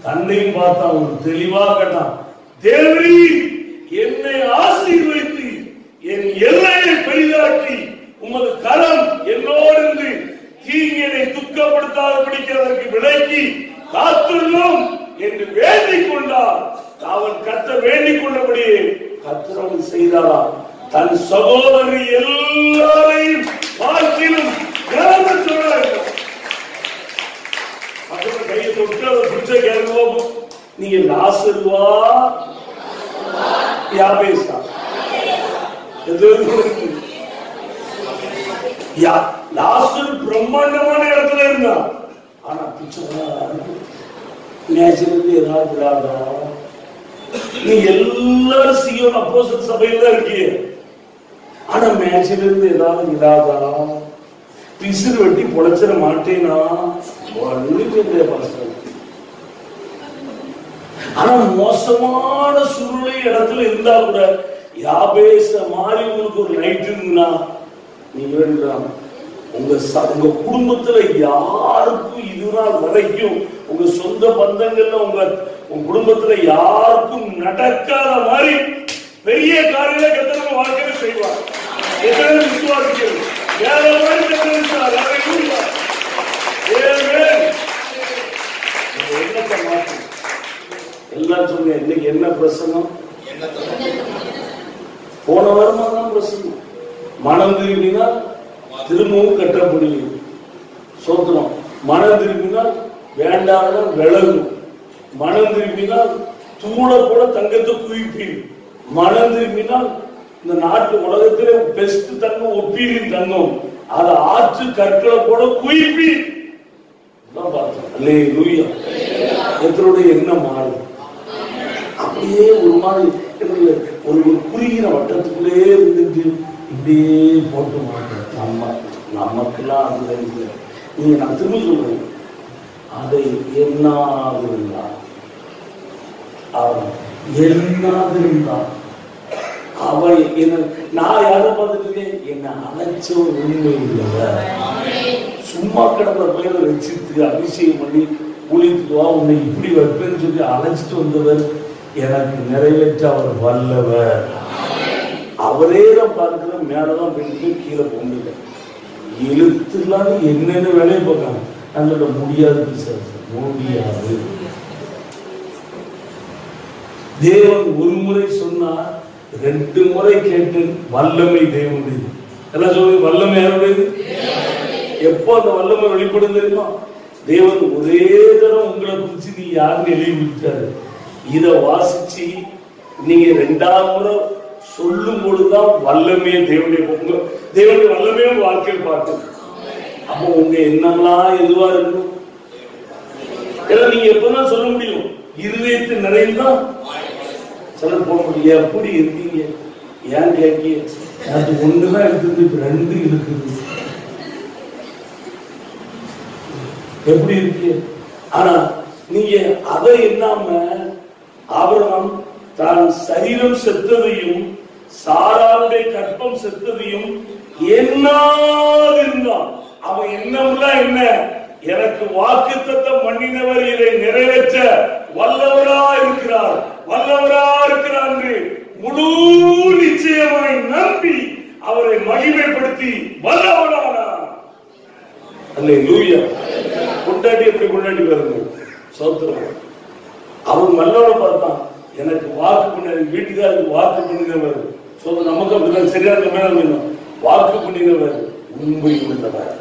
தன்னையும் பார்த்து அவன் தெளிவா கேட்டான், தேவரீ என்னை ஆசீர்வதித்து என் எல்லையை பெரிதாக்கி உமது கரம் என்னோடு தீங்கினை துக்கப்படுத்தாத பிடிக்கிறதற்கு விலக்கி காத்துள்ளோம் என்று வேண்டிக் கொண்டார். அவன் கத்த வேண்டிக் கொண்டபடியே கத்திரவன் செய்தாரா? தன் சகோதரி எல்லாரையும் பார்க்கிலும் கையை தொட்டு அவர் பிடிச்ச கேள்வோம். நீங்க லாசருவா யாபேசா? லாசர் பிரம்மாண்டமான இடத்துல இருந்தா. ஆனா பிச்சை நேச்சிலிருந்து ஏதாவது விடாதா? நீ எல்லாரும் சீயோன் அப்போஸ்தலர் சபையில தான் இருக்கீங்க. ஆனா மேட்சில இருந்து ஏதாவது விடாதா? பிசுறு வெட்டி பொழைச்சிட மாட்டேனா? ஆனா மோசமான சூழ்நிலை இடத்துல இருந்தா கூட யாபேச மாதிரி உங்களுக்கு ஒரு நைட் இருக்குன்னா நீங்க வேண்டாம். உங்க குடும்பத்துல யாருக்கும் இதுநாள் வரைக்கும் உங்க சொந்த பந்தங்கள்ல உங்க குடும்பத்துல யாருக்கும் நடக்காத மாதிரி பெரிய காரியங்களை கத்தர் வாழ்க்கையில செய்வார். எத்தனை விசுவாசிக்கிறது வேற மாதிரி கத்தர் எண்ணத்தை மாற்று. எல்லாம் சொன்ன இன்னைக்கு என்ன பிரசங்கம்? போன வாரமா தான் பிரசங்கம். மனம் திரும்பினால் திரும்பவும் கட்டப்படுகிறது. சோத்திரம். மனம் திரும்பினால் வேண்டாத விலகும். மனம் திரும்பினால் தூள கூட தங்கத்தை குவிப்பீர். மனம் திரும்பினால் இந்த நாட்டு உலகத்திலே பெஸ்ட் தங்கம் ஒப்பீரின் தங்கம் அதை ஆற்று கற்களை கூட குவிப்பீர். எத்தனுடைய எண்ணம் மாறும். அப்படியே ஒரு மாதிரி ஒரு குறுகின வட்டத்துக்குள்ளே இருந்துட்டு இப்படியே போட்டு மாட்டோம். நமக்கெல்லாம் அந்த நீங்க நான் திரும்ப சொல்றேன், அதை எண்ணாதிருந்தா அவன் என்ன நான் யாரை பார்த்துட்டு என்ன அழைச்ச உண்மை இல்லையா? சும்மா கிடந்த பேரை வச்சுட்டு அபிஷேகம் பண்ணி குளித்துவா உன்னை இப்படி வைப்பேன்னு சொல்லி அழைச்சிட்டு வந்தவர் எனக்கு நிறைவேற்ற அவர் வல்லவர். அவரே தான் பார்க்கிற மேலதான் போயிட்டு கீழே போங்க இழுத்துலாம் என்னென்ன வேலையை பார்க்காங்க. அதோட முடியாது சார், முடியாது. தேவன் ஒரு முறை சொன்னார், 2 முறை கேட்டு வல்லமை தேவனுடையது. எல்லாம் சொல்லுங்க, வல்லமை யாருடையது? எப்போ அந்த வல்லமை வெளிப்படும் தெரியுமா? தேவன் ஒரே தரம் உங்களை குறிச்சு நீ யாருன்னு எழுதி விட்டாரு. இத வாசிச்சு நீங்க 2ஆவது முறை சொல்லும் பொழுதுதான் வல்லமையை தேவனுடைய வல்லமையை வாழ்க்கையில் பார்த்து. அப்போ உங்க எண்ணம்லாம் எதுவா இருக்கும்? நீங்க எப்பதான் சொல்ல முடியும்? இருதயத்தை நிறைந்தான் சொல்ல போக முடியும். எப்படி இருக்கீங்க ஏன் கேட்க? அது ஒண்ணுதான் இருக்குது, 2 இருக்குது. எப்படி இருக்கு? ஆனா நீங்க அதை எண்ணாம ஆபிரகாம் தான் சரீரம் செத்ததையும் சாராளுடைய கற்பம் செத்ததையும் எண்ணாதிருந்தான். அவன் எண்ணம்லாம் என்ன? எனக்கு வாக்குத்தத்தம் பண்ணினவர் இதை நிறைவேற்ற வல்லவரா இருக்கிறார், வல்லவரா இருக்கிறார் என்று முழு நிச்சயமாய் நம்பி அவரை மகிமைப்படுத்தி வல்லவரானார். அல்லேலூயா. கொண்டாடி எப்படி கொண்டாடி வருங்க சோத்திரம். அவன் நல்லவர பார்த்தான், எனக்கு வாக்கு பண்ண வீட்டுக்காருக்கு வாக்கு பண்ணினவர். சொல்ல நமக்கு அப்படிதான் சரியான மேல வேணும். வாக்கு பண்ணினவர் உண்மை உள்ளவர்,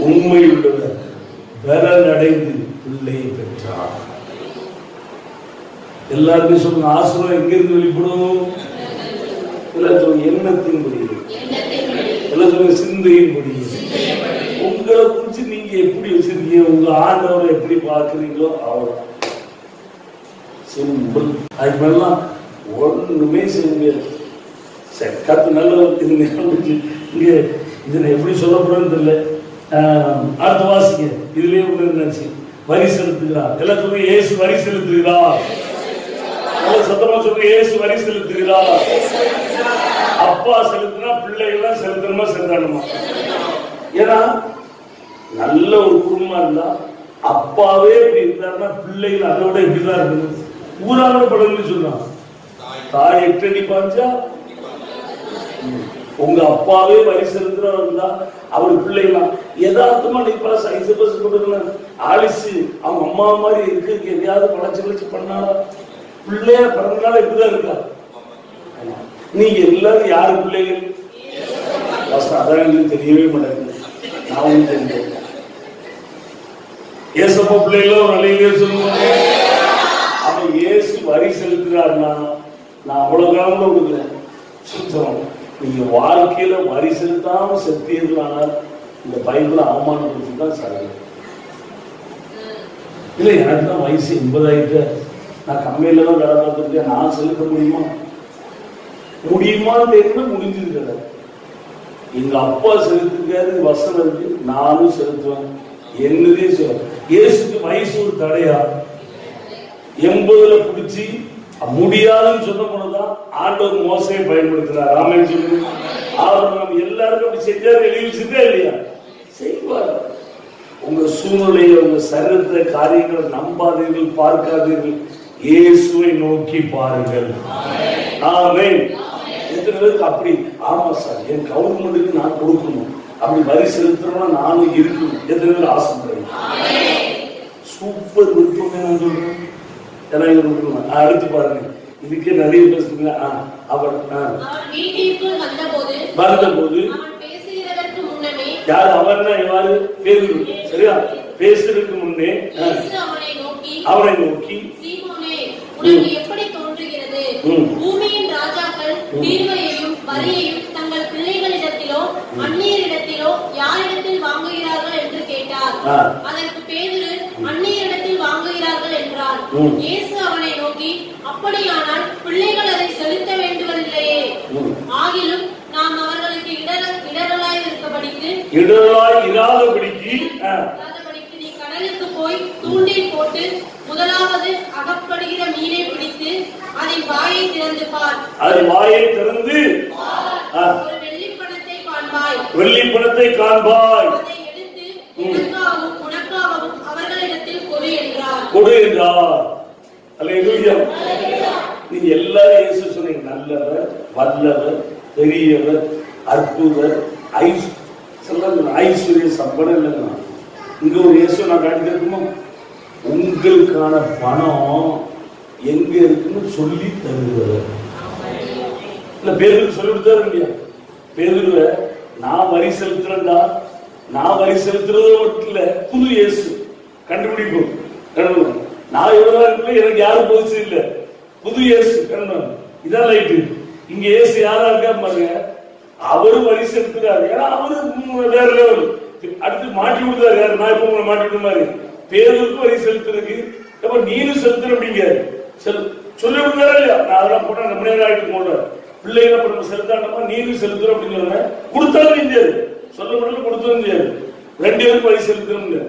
உண்மை உள்ளவர் பலன் அடைந்து பிள்ளையை பெற்றார். எல்லாருமே சொல்லுங்க, ஆசீர்வாதம் எங்கிருந்து வெளிப்படும்? எல்லாம் சொல்லுங்க, எண்ணத்தின்படி, எல்லாம் சொல்லுங்க, சிந்தையின்படி. உங்களை குறிச்சு நீங்க எப்படி வச்சிருக்கீங்க, உங்க ஆண்டவரை எப்படி பார்க்கிறீங்களோ அவ்வளவு சிம்பிள். அதுக்கு மேலாம் ஒண்ணுமே செய்ய முடியாது. கத்து நல்லவர். இங்க இதை எப்படி சொல்ல போறேன்னு தெரியல. அடுத்த வாசிங்க. இதுலயே ஒண்ணு வரி செலுத்துகிறார். எல்லாம் சொல்லுங்க, இயேசு வரி செலுத்துகிறார். சத்தமா சொல்லுங்க, இயேசு வரி செலுத்துகிறார். அப்பா செலுத்தினா பிள்ளைகள்லாம் செலுத்தணுமா செலுத்தணுமா? ஏன்னா நல்ல ஒரு குடும்பமா இருந்தா அப்பாவே இப்படி இருந்தாருன்னா பிள்ளைகள் அதோட இப்படிதான் இருக்கணும். ஊராக படம்னு சொன்னான், தாய் 8 அடி பாஞ்சா உங்க அப்பாவே வரி செலுத்துறவர் இருந்தா அவர் பிள்ளைகளாம் யதார்த்தமா நிப்பா சைஸ் பஸ் கொடுக்கணும். ஆலிசு அவங்க அம்மா மாதிரி இருக்கு, எதையாவது பழச்சு பண்ணாலும் பிள்ளைய பிறந்தனால இப்படிதான் இருக்கா. நீங்க எல்லாரும் யாரு பிள்ளைகள்? அதான் எங்களுக்கு தெரியவே மாட்டேங்குது. நான் தெரிஞ்சேன் ஏசப்பா பிள்ளைகளோ நல்ல சொல்லுவாங்க. அவன் இயேசு வரி செலுத்துறாருன்னா நான் அவ்வளவு காலம் கொடுக்குறேன். சுத்தம் நீங்க வாழ்க்கையில வரி செலுத்தாம செலுத்தியதுனால இந்த பைபிள அவமானப்படுத்திதான் சரி. இல்ல எனக்கு தான் வயசு 80 ஆயிட்டு, நான் கம்மியில தான் வேலை பார்த்துருக்கேன், நான் செலுத்த முடியுமா? முடியுமான்னு தெரிஞ்சு முடிஞ்சிருக்க. எங்க அப்பா செலுத்திருக்காரு, வசனம் இருக்கு, நானும் செலுத்துவேன். என்னதே சொல்ல இயேசுக்கு வயசு ஒரு தடையா? 80ல பிடிச்சி முடியாதுன்னு சொன்ன போனதான் ஆண்டவர் மோசையை பயன்படுத்தினார். ராமன் சொல்லு, அவர் நம்ம எல்லாருக்கும் அப்படி செஞ்சாரு, எழுதி வச்சுட்டே இல்லையா? செய்வார். உங்க சூழ்நிலையை, உங்க சரீரத்தை, காரியங்களை நம்பாதீர்கள், பார்க்காதீர்கள், இயேசுவை நோக்கி பாருங்கள். ஆமென். எத்தனை பேருக்கு அப்படி? ஆமா சார், என் கவர்மெண்ட்டுக்கு நான் கொடுக்கணும், அப்படி வரி செலுத்தணும்னா நானும் இருக்கணும். எத்தனை பேர் ஆசைப்படுறேன்? சூப்பர் விருப்பமே நான் சொல்றேன். அடுத்து பாருங்க, இதுக்கே நிறைய பேசுங்க. அவர் வந்தபோது யார் அவர்னா எவ்வாறு பேரு? சரியா? பேசுறதுக்கு முன்னே அவரை நோக்கி, எப்படி தோன்றுகிறது பூமியின் ராஜாக்கள் தீர்வையையும் வரியையும் தங்கள் பிள்ளைகளிடத்திலோ அந்நியரிடத்திலோ யாரிடத்தில் வாங்குகிறார்கள் என்று கேட்டார். அதற்கு பேதுரு, அந்நியரிடத்தில் வாங்குகிறார்கள் என்றார். இயேசு அவனை நோக்கி, அப்படியானால் பிள்ளைகள் அதை செலுத்த வேண்டுவதில்லையே, ஆகிலும் நாம் அவர்களுக்கு இடரலாய் இருக்கபடிக்கு நீ கடலுக்கு போய் தூண்டில் போட்டு முதலாவது அகப்படுகிற மீனை பிடித்து அதன் வாயை திறந்து பார். வாயை திறந்து ஒரு வெள்ளிப்பணத்தை காண்பாய். அதை எடுத்து உனக்காகவும் அவர்களிடத்தில் கொடு என்றார். அல்லேலூயா. நீங்க எல்லாரும் இயேசு சொன்னீங்க, நல்லவர், வல்லவர், பெரியவர், அற்புதர், ஐஸ்வர்ய சம்பளம் இல்லைன்னா இங்க ஒரு இயேசு நான் காட்டி இருக்குமா? உங்களுக்கான பணம் எங்க இருக்குன்னு சொல்லி தருகிறார். இல்ல பேருக்கு சொல்லி கொடுத்தாரு இல்லையா? பேருவ நான் வரி செலுத்துறேன்டா, நான் வரி செலுத்துறதோ மட்டும் இல்ல, புது இயேசு கண்டுபிடிக்கும். நான் எவ்வளவு இருக்குல்ல, எனக்கு யாரும் போச்சு இல்ல, புது இயேசு இதான் லைட்டு. இங்க இயேசு யாரா இருக்கா பாருங்க, அவரு வரி செலுத்துறாரு. ஏன்னா அவரு வேற லெவல். அடுத்து மாட்டி விடுறாரு யாரு? நான் இப்ப உங்களை மாட்டி விடுற மாதிரி பேருக்கு வரி செலுத்துறதுக்கு அப்ப நீனும் செலுத்துற அப்படிங்க சொல்லி விடுறாரு இல்லையா? நான் அதெல்லாம் போட்டா ரொம்ப நேரம் ஆயிட்டு போடுறேன். பிள்ளைகளை நம்ம செலுத்தாண்டமா நீனும் செலுத்துற அப்படின்னு சொல்றேன். கொடுத்தாலும் தெரியாது, சொல்ல முடியல, கொடுத்தாலும் தெரியாது. 2 பேருக்கு வரி செலுத்தணும்னு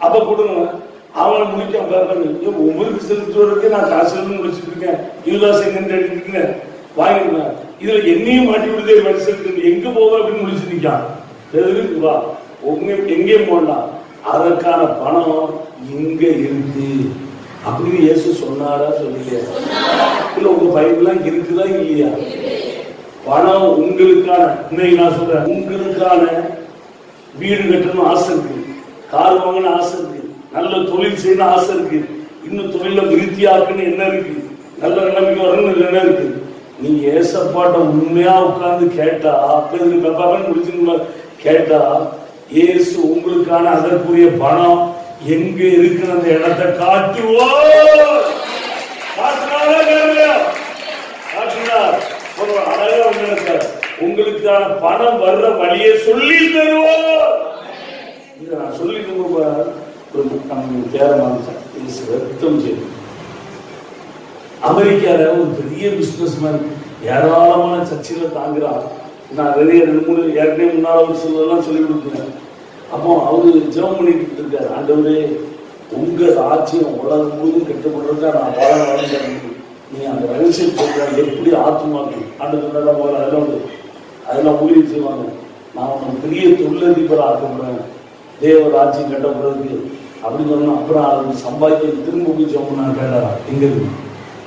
அப்ப கொடுங்க. அவனை முடிக்க ஒவ்வொருக்கு செலுத்துவதற்கு நான் காசு முடிச்சுட்டு இருக்கேன், யூதாஸ் எங்கன்னு தேடிட்டு இருக்கேன், வாங்கிருக்கேன். இதுல என்னையும் மாட்டி விடுதே வரி செலுத்து, எங்க போக அப்படின்னு முடிச்சு நிக்கான். வா உங்க எங்கேயும் போடலாம், அதற்கான பணம் இங்க இருக்கு அப்படின்னு இயேசு சொன்னாரா சொல்லலையா? இல்ல உங்க பைபிள்லாம் இருக்குதா இல்லையா? பணம் உங்களுக்கான, இன்னைக்கு நான் சொல்றேன், உங்களுக்கான வீடு கட்டணும் ஆசை இருக்கு, கார் வாங்கணும் ஆசை இருக்கு, நல்ல தொழில் செய்யணும் ஆசை இருக்கு, இன்னும் தொழில விருத்தியாக்குன்னு என்ன இருக்கு, நல்ல நிலைமைக்கு வரணும்னு என்ன இருக்கு. நீங்க ஏசப்பாட்ட உண்மையா உட்கார்ந்து கேட்டா, அப்பன்னு முடிச்சு கேட்டா, இயேசு உங்களுக்கான அதற்குரிய பணம் எங்க இருக்கிற அந்த இடத்தை காட்டுவோம். உங்களுக்கான பணம் வர்ற வழியை சொல்லி தருவோம். இதை நான் சொல்லி ரத்தம் செய்யும். அமெரிக்கால ஒரு பெரிய பிசினஸ் மேன் ஏராளமான சர்ச்சையில தாங்குறான். நான் நிறைய 2-3 ஏற்கனவே முன்னாள் சொல்லலாம் சொல்லி கொடுத்தேன். அப்போ அவரு ஜெபம் பண்ணிட்டு இருக்காரு, ஆண்டவரே உங்க ராஜ்யம் உலகம் முழுவதும் கட்டுப்படுறதா நான் வாழ நீ அந்த ரகசியம் சொல்ற எப்படி ஆத்மாக்கு ஆண்டு அதெல்லாம் ஊழியம் செய்வாங்க. நான் உனக்கு பெரிய தொழிலதிபர் ஆக்கப்படுறேன், தேவ ராஜ்யம் கட்டப்படுறதுக்கு அப்படின்னு சொன்னா. அப்புறம் அது சம்பாதிக்க திரும்ப போய் ஜெபம் நான் கேட்டாரா, எங்க இருக்கு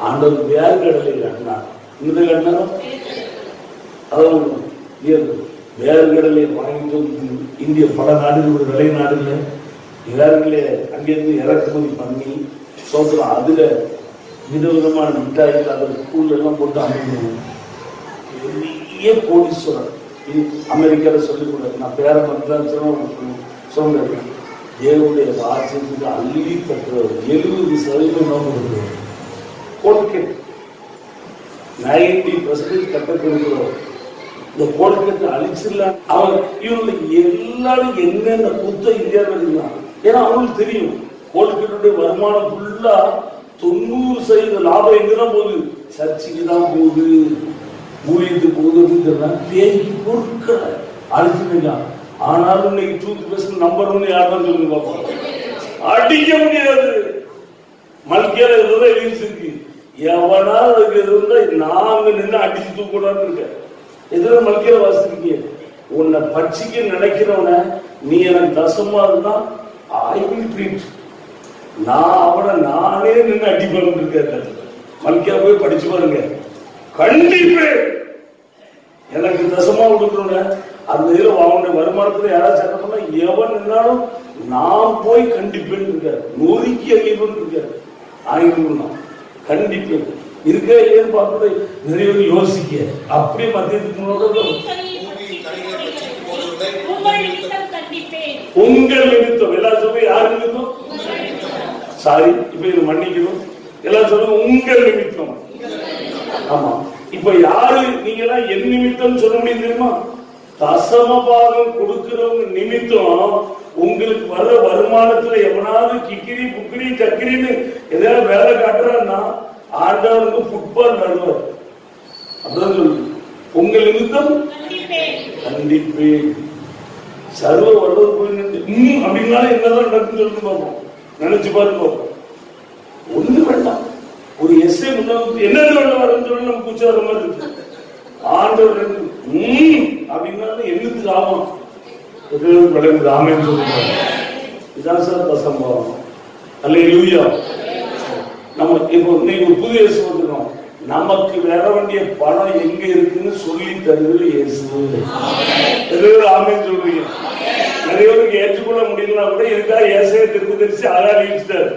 ஆண்டவர் வேறு கடலை கட்டினா இந்த கட்டினாலும் அதான் வேறு கடலை வாங்கிட்டு இந்திய பல நாடுகள் விளை நாடுல எல்லாருங்களே அங்கிருந்து இறக்குமதி பண்ணி சோத்திரம் அதுல விதவிதமான மிட்டாய்கள் அதில் ஸ்கூல்ல எல்லாம் போட்டு அமைக்கணும். பெரிய கோடீஸ்வரர் அமெரிக்கால சொல்லிக் கொடுக்க நான் பேர மட்டும் சொல்றேன். தேவனுடைய ராஜ்யத்துக்கு அள்ளி கட்டுறவர் 70% நோக்கம் கொடுக்கிறவர். கோல்கேட் 90% கட்ட கொடுக்கிறவர். இந்த கோல்கேட் அழிச்சிடலாம். அவன் இவங்களுக்கு எல்லாரும் என்னென்ன குத்த இந்தியாவில் இருந்தான். ஏன்னா அவங்களுக்கு தெரியும் கோல்கேட்டுடைய வருமானம் ஃபுல்லா 90% லாபம் எங்கதான் போகுது, சர்ச்சைக்கு தான் போகுது, ஊழியத்துக்கு போகுது அப்படின்னு பேய்க்கு பொருட்களை அழிச்சுட்டான். ஆனாலும் இன்னைக்கு டூத் பேஸ்ட் நம்பர் 1 யாருதான் சொல்லுங்க பாப்போம். அடிக்க முடியாது. மல்கியால எதுவும் எழுதி இருக்கு, எவனாலும் அதுக்கு எது இருந்தா நாங்க நின்று அடிச்சு தூக்கூடான்னு இருக்க. எதுல மல்கியால வாசிக்கிறீங்க, உன்னை பட்சிக்க நினைக்கிறவன நீ எனக்கு தசமா இருந்தா ஐ வில் ட்ரீட், நான் அவனை நானே நின்று அடிப்பேன் இருக்க. மல்கியா போய் படிச்சு பாருங்க, கண்டிப்பா எனக்கு தசமா கொடுக்குறவன அந்த இதுல அவனுடைய வருமானத்துல யாராவது சட்டம் பண்ணா எவன் நின்னாலும் நான் போய் கண்டிப்பேன் இருக்காரு, நொறுக்கி அழிப்பேன் இருக்காரு. ஆகிடும் கண்டிப்பேன் இருக்க இல்லையான்னு பார்த்து நிறைய பேர் யோசிக்க அப்படியே மத்தியத்துக்கு உங்கள் நிமித்தம் எல்லாரும் சொல்லுங்க, யார் நிமித்தம் சாரி இப்ப இது மன்னிக்கணும், எல்லாரும் சொல்லுங்க உங்கள் நிமித்தம். ஆமா இப்ப யாரு நீங்க எல்லாம் என் நிமித்தம் சொல்ல முடியும் தெரியுமா? தசமபாகம் கொடுக்கிறவங்க நிமித்தம் உங்களுக்கு வர்ற வருமானத்துல எவனாவது கிக்கிரி புக்கிரி சக்கிரின்னு எதாவது வேலை காட்டுறான்னா ஆண்டவனுக்கு ஃபுட்பால் நடுவார். அப்படிதான் சொல்லுங்க, உங்கள் நிமித்தம் கண்டிப்பே சர்வ வல்லவர் போய் அப்படின்னாலும் என்னதான் நடக்குன்னு சொல்லிட்டு பார்ப்போம், நினைச்சு பாருங்க. ஒண்ணு வேண்டாம், ஒரு எஸ்ஐ முன்னாடி என்ன வரும்னு சொல்லி நம்ம கூச்ச வர மாதிரி இருக்கு. ஆண்டவர் அப்படின்னாலும் என்னத்துக்கு ஆகும் விளங்குது. ஆமேன்னு சொல்லுங்க, இதான் சார் தசம்பாவம். அல்லேலூயா. நம்ம இப்போ இன்னைக்கு ஒரு புது இயேசு வந்துடும், நமக்கு வர வேண்டிய பணம் எங்க இருக்குன்னு சொல்லி தருவது இயேசு. ஆமேன்னு சொல்றீங்க. நிறைய பேருக்கு ஏற்றுக்கொள்ள முடியலன்னா கூட இதுக்காக ஏசையை தீர்க்கதரிசி அழகா நினைச்சிட்டாரு.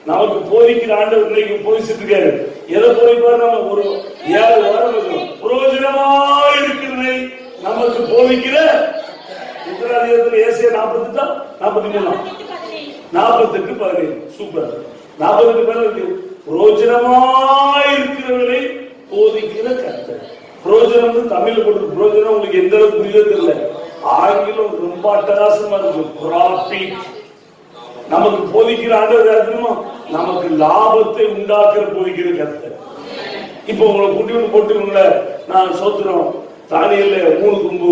நமக்கு போதிக்கிற ஆண்டவர் இன்னைக்கு போதிச்சுட்டு இருக்காரு. எதை போதிப்பாரு? நம்ம ஒரு 7 வாரம் இருக்கும் பிரயோஜனமா இருக்கிறதை நமக்கு போதிக்கிற உத்தராதிகாரத்தில் ஏசையா 48 43 48:17 சூப்பர். 48 பிரயோஜனமா இருக்கிறவர்களை போதிக்கிற கர்த்தர். பிரயோஜனம் தமிழ்ல போட்டு பிரயோஜனம் உங்களுக்கு எந்த அளவுக்கு புரியவே தெரியல. ஆங்கிலம் ரொம்ப அட்டகாசமா இருக்கு. ப்ராஃபிட். நமக்கு போதிக்கிற ஆண்டவர் நமக்கு லாபத்தை உண்டாக்குற போதிக்கிற கர்த்தர். இப்ப உங்களை கூட்டி விட்டு போட்டு உங்களை நான் சோத்திரம் தானியல்ல 3 கொம்பு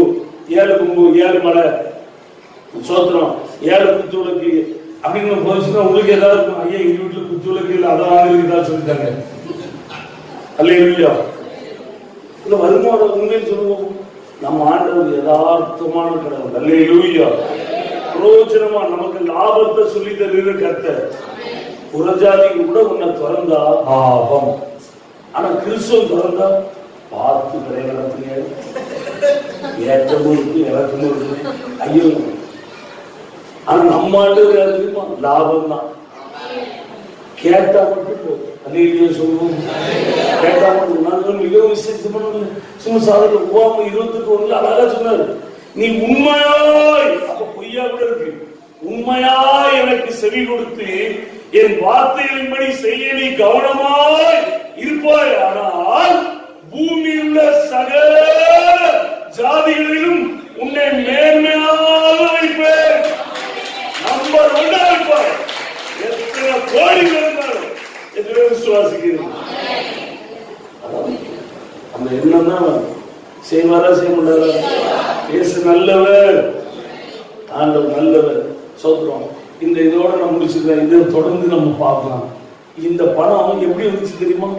7 கொம்பு 7 மலை சோத்திரம் 7 குத்துவிளக்கு அப்படின்னு போதிச்சுன்னா உங்களுக்கு ஏதாவது ஐயா எங்க வீட்டுல குத்துவிளக்கு இல்லை அதை வாங்குறதுக்கு சொல்லிட்டாங்க. அல்லேலூயா. இல்ல வருமானம் உண்மைன்னு சொல்லுவோம். நம்ம ஆண்டவர் யதார்த்தமான கடவுள். அல்லேலூயா. பிரயோஜனமா நமக்கு லாபத்தை சொல்லி தருகிற கர்த்தர். புறஜாதிக்கு கூட உன்னை திறந்தா லாபம். ஆனா கிறிஸ்துவ திறந்தா பார்த்து கிடையாது. ஏற்றமும் இருக்கு இறக்கமும் இருக்கு. ஐயோ ஆனா நம்ம ஆண்டு லாபம் தான். கேட்டா மட்டும் போதும். அல்லேலூயா சொல்லுவோம். கேட்டா மட்டும். நான் மிகவும் விசேஷமான சும்மா சாதனை உபாம 28 அழகா சொன்னாரு. நீ உண்மையாய், அப்ப பொய்யா கூட இருக்கு, உண்மையாய் எனக்கு செவி கொடுத்து என் வார்த்தைகளின்படி செய்ய நீ கவனமாய் இருப்பாய். ஆனால் பூமியில் உள்ள சகல ஜாதிகளிலும் உன்னை மேன்மையாக வைப்பேன். நம்பர் 1 இருப்பாய். எத்தனை கோடி இருந்தாலும் எத்தனை விசுவாசிக்கிறீங்க? அந்த எண்ணம் தான் செய்வாரா செய்ய மாட்டாரா? இயேசு நல்லவர், ஆண்டவர் நல்லவர். சோத்திரம். இந்த இதோட நான் முடிச்சிருக்கேன். இதை தொடர்ந்து நம்ம பார்க்கலாம். இந்த பணம் எப்படி வந்துச்சு தெரியுமா?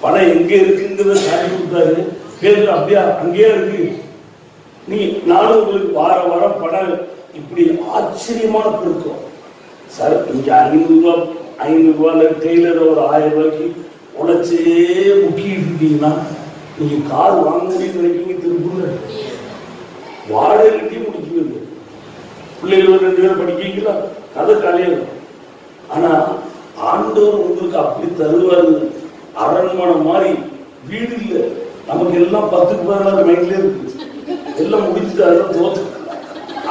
பணம் எங்க இருக்குங்கிறத காட்டி கொடுத்தாரு. பேர் அப்படியா அங்கேயே இருக்கு. நீ நானும் உங்களுக்கு வார வாரம் பணம் இப்படி ஆச்சரியமான கொடுக்கும் சார். இங்க 500 ரூபாய் டெய்லர் ஒரு 1000 ரூபாய்க்கு உழைச்சே முக்கிட்டு இருக்கீங்கன்னா நீங்க கார் வாங்க முடியும்னு நினைப்பீங்க. திருப்பூர்ல வாடகை கட்டி முடிச்சுவீங்க. பிள்ளைகள் 2 பேரும் படிக்கீங்களா? கதை காலையில். ஆனா ஆண்டவர் உங்களுக்கு அப்படி தருவாரு. அரண்மனை மாதிரி வீடு இல்லை. நமக்கு எல்லாம் 10க்கு 16 மைண்ட்ல இருக்கு. எல்லாம் முடிச்சுட்டு அதெல்லாம் தோத்து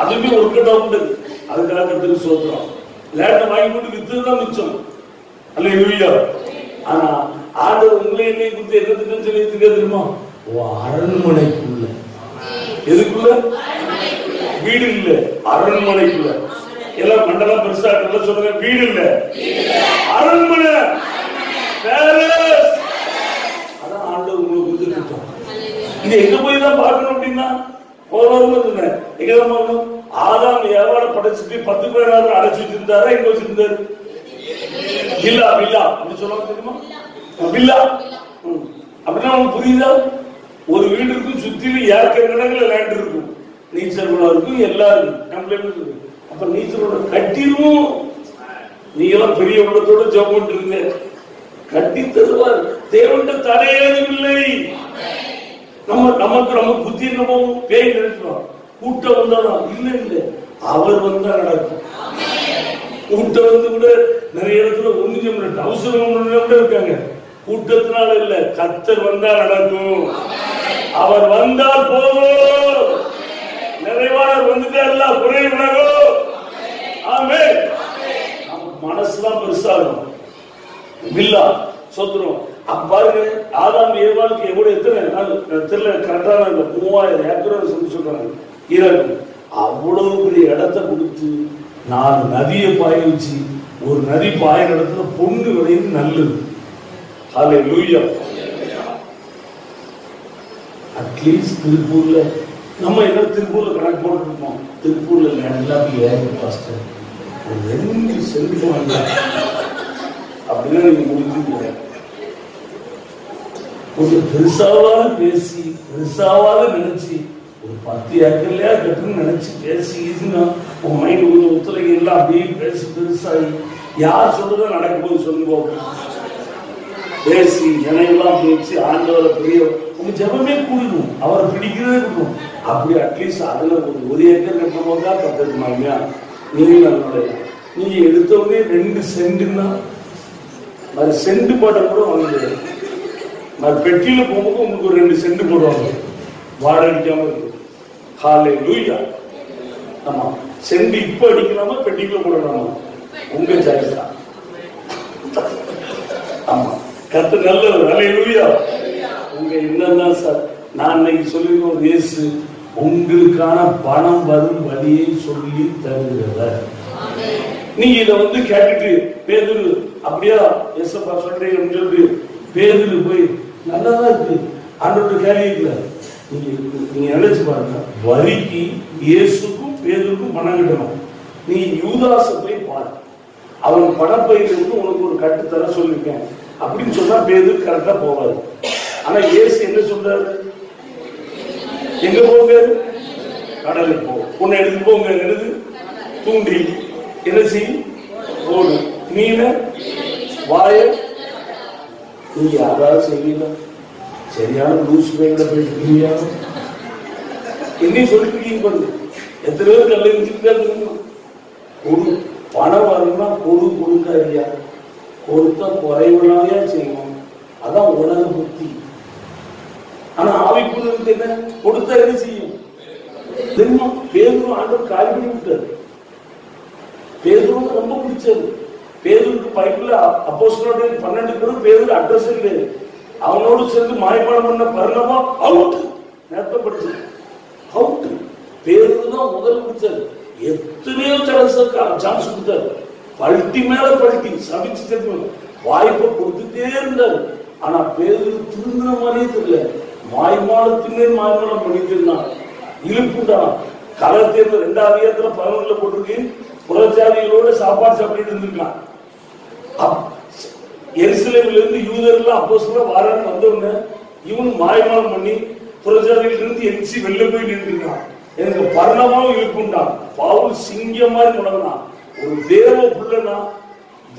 அதுவுமே ஒர்க் அவுட். அதுக்காக கத்துக்கு சோத்துறோம். லேட்டை வாங்கி போட்டு வித்துதான் மிச்சம். அல்லேலூயா. ஆனா ஆண்டவர் உங்களை என்னை குறித்து என்னத்துக்கு சொல்லி தெரியுமா? அரண்மனைக்குள்ள. எதுக்குள்ள? வீடு இல்ல, அரண்மனைக்குள்ள. எல்லாம் மண்டலம் பெருசா சொல்லுங்க. வீடு இல்ல, அரண்மனை. அதான் ஆண்டவர் உங்களுக்கு கொடுத்துருக்கோம். இது எங்க போய் தான் பார்க்கணும் அப்படின்னா எங்கதான் பார்க்கணும்? ஆதாம் ஏவாளை படைச்சிட்டு 10 பேர் அடைச்சிட்டு இருந்தாரா? எங்க வச்சிருந்தாரு? வில்லா வில்லா அப்படி சொல்லுவாங்க தெரியுமா? வில்லா. அப்படின்னா உங்களுக்கு புரியுதா? ஒரு வீடு இருக்கும், சுத்திலும் ஏக்கர் கணக்குல லேண்ட் இருக்கும், நீச்சல் குளம் இருக்கும், எல்லாம் இருக்கும். அப்ப நீச்சல் கட்டிடுவோம். நீங்க எல்லாம் பெரிய உள்ளத்தோட ஜெபம் இருங்க. கட்டி தருவார். தேவன்ட தடையேதும் இல்லை. நமக்கு நம்ம புத்தி நம்ம பேய் நினைக்கிறோம். கூட்டம் வந்தாலும் இல்ல இல்ல, அவர் வந்தா நடக்கும். கூட்டம் வந்து கூட நிறைய இடத்துல ஒண்ணு அவசரம் கூட இருக்காங்க. கூட்டத்தினால இல்ல, கர்த்தர் வந்தா நடக்கும். அவர் வந்தால் போதும். நிறைவாளர் வந்துட்டா குறை விலகும். ஆமென். மனசுதான் பெருசாகும். வில்லா சொத்துரும். அப்ப பாருங்க, ஆதாம் ஏவாளுக்கு எவ்வளவு எத்தனை தெரியல, கரெக்டான 3000 ஏக்கர் சொல்றாங்க. ஈராக்கு அவ்வளவு பெரிய இடத்தை கொடுத்து 4 நதியை பாய வச்சு, ஒரு நதி பாய இடத்துல பொண்ணு விளையுது நல்லது. ஹல்லேலூயா. அட்லீஸ்ட் திருப்பூர்ல நம்ம என்ன திருப்பூர்ல கணக்கு போட்டு இருப்போம். திருப்பூர்ல எல்லாத்தையும் பாஸ்டர் 2 சென்ட் வாங்க அப்படின்னா நீங்க முடிஞ்சு கொஞ்சம் பெருசாவாத பேசி பெருசாவாத நினைச்சு ஒரு 10 ஏக்கர்லயா கட்டுன்னு நினைச்சு பேசி உங்க மைண்ட் கொஞ்சம் ஒத்துழைக்க எல்லாம் அப்படியே பேசி பெருசாகி யார் சொல்றதா நடக்கும்போது சொல்லுவோம். பேசி இணையெல்லாம் பேசி ஆண்டவரை பெரிய உங்க ஜபமே கூடணும், அவரை பிடிக்கிறதே கூடணும். அப்படி அட்லீஸ்ட் அதுல ஒரு ஏக்கர் கட்டணும் தான் பத்தது மாமியா. நீங்க நம்மளுடைய நீங்க எடுத்தவொடனே 2 சென்ட்னா அது சென்ட் போட்ட கூட வாங்க. நான் பெட்டியில போகும்போது உங்களுக்கு ஒரு 2 சென்ட் போடுவாங்க, வாடகைக்காம இருக்கு. ஹல்லேலூயா. ஆமா, சென்ட் இப்ப அடிக்கலாமா பெட்டிக்குள்ள போடலாமா உங்க சாய்ஸ் தான். ஆமா, கர்த்தர் நல்லவர். ஹல்லேலூயா. உங்க என்னதான் சார் நான் இன்னைக்கு சொல்லிருக்கோம், இயேசு உங்களுக்கான பணம் வரும் வழியை சொல்லி தருகிறவர். நீங்க இத கேட்டுட்டு பேதுரு அப்படியா ஏசப்பா சொல்றேன்னு சொல்லிட்டு பேதுரு போய் நல்லதா இருக்கு ஆண்டோட கேள்வி நீங்க நினைச்சு பாருங்க, வரிக்கு இயேசுக்கும் பேதுருக்கும் பணம் கிட்டணும். நீ யூதாசை போய் பாரு, அவன் பணப்பையிலிருந்து உனக்கு ஒரு கட்டு தர சொல்லிருக்கேன் அப்படின்னு சொன்னா பேதுரு கரெக்டா போவாரு. ஆனா இயேசு என்ன சொல்றாரு, எங்க போங்க, கடலுக்கு போ, உன்னை எடுத்து போங்க, எடுத்து தூண்டி என்ன செய்யும் போடு, மீன வாய நீங்க யாராவது செய்வீங்க, சரியான லூசு வேலை போயிட்டு என்னையும் சொல்லிட்டு பாருங்க. எத்தனை பேர் கல்ல இருந்துட்டு ஒரு பணம் வரணும்னா கொடுங்க ஐயா, கொடுத்தா குறைவுனாயா செய்வோம், அதான் உலக புத்தி. ஆனா ஆவிக்குள்ள என்ன கொடுத்தா என்ன செய்யும் தெரியுமா? பேதுரு ஆண்டவர் காய் பண்ணி விட்டாரு. பேதுருக்கு ரொம்ப பிடிச்சது. பேதுருக்கு பைபிள்ல அப்போஸ்தலருடைய 12 பேரும் பேதுரு அட்ரஸ் இல்லை. அவனோடு சேர்ந்து மாய்ப்பாடம் பண்ண பர்னபா அவுட் நேரத்தை படிச்சது அவுட். பேதுரு தான் முதல் பிடிச்சது. எத்தனையோ சான்ஸ் கொடுத்தாரு, பல்ட்டி மேல பல்ட்டி சமைச்சு தெரியும், வாய்ப்பை கொடுத்துட்டே இருந்தாரு. ஆனா பேதுரு திருந்தின மாதிரியே தெரியல, மாய்மாலத்தினே மாய்மாலம் பண்ணிட்டு இருந்தான். இழுப்புதான் கலத்தேர்வு 2வது அதிகாரத்துல 11 போட்டிருக்கு, புறஜாதிகளோட சாப்பாடு சாப்பிட்டு இருந்திருக்கான். எருசலேமில இருந்து யூதர்கள் அப்போஸ்தலர் வாரான்னு வந்தவங்க இவன் மாய்மாலம் பண்ணி புறஜாதியில இருந்து எரிச்சு வெளில போய் நின்றுருக்கான். எனக்கு பர்ணமாவும் இழுப்புண்டான். பவுல் சிங்க மாதிரி முடங்கினான். ஒரு தேவ பிள்ளைனா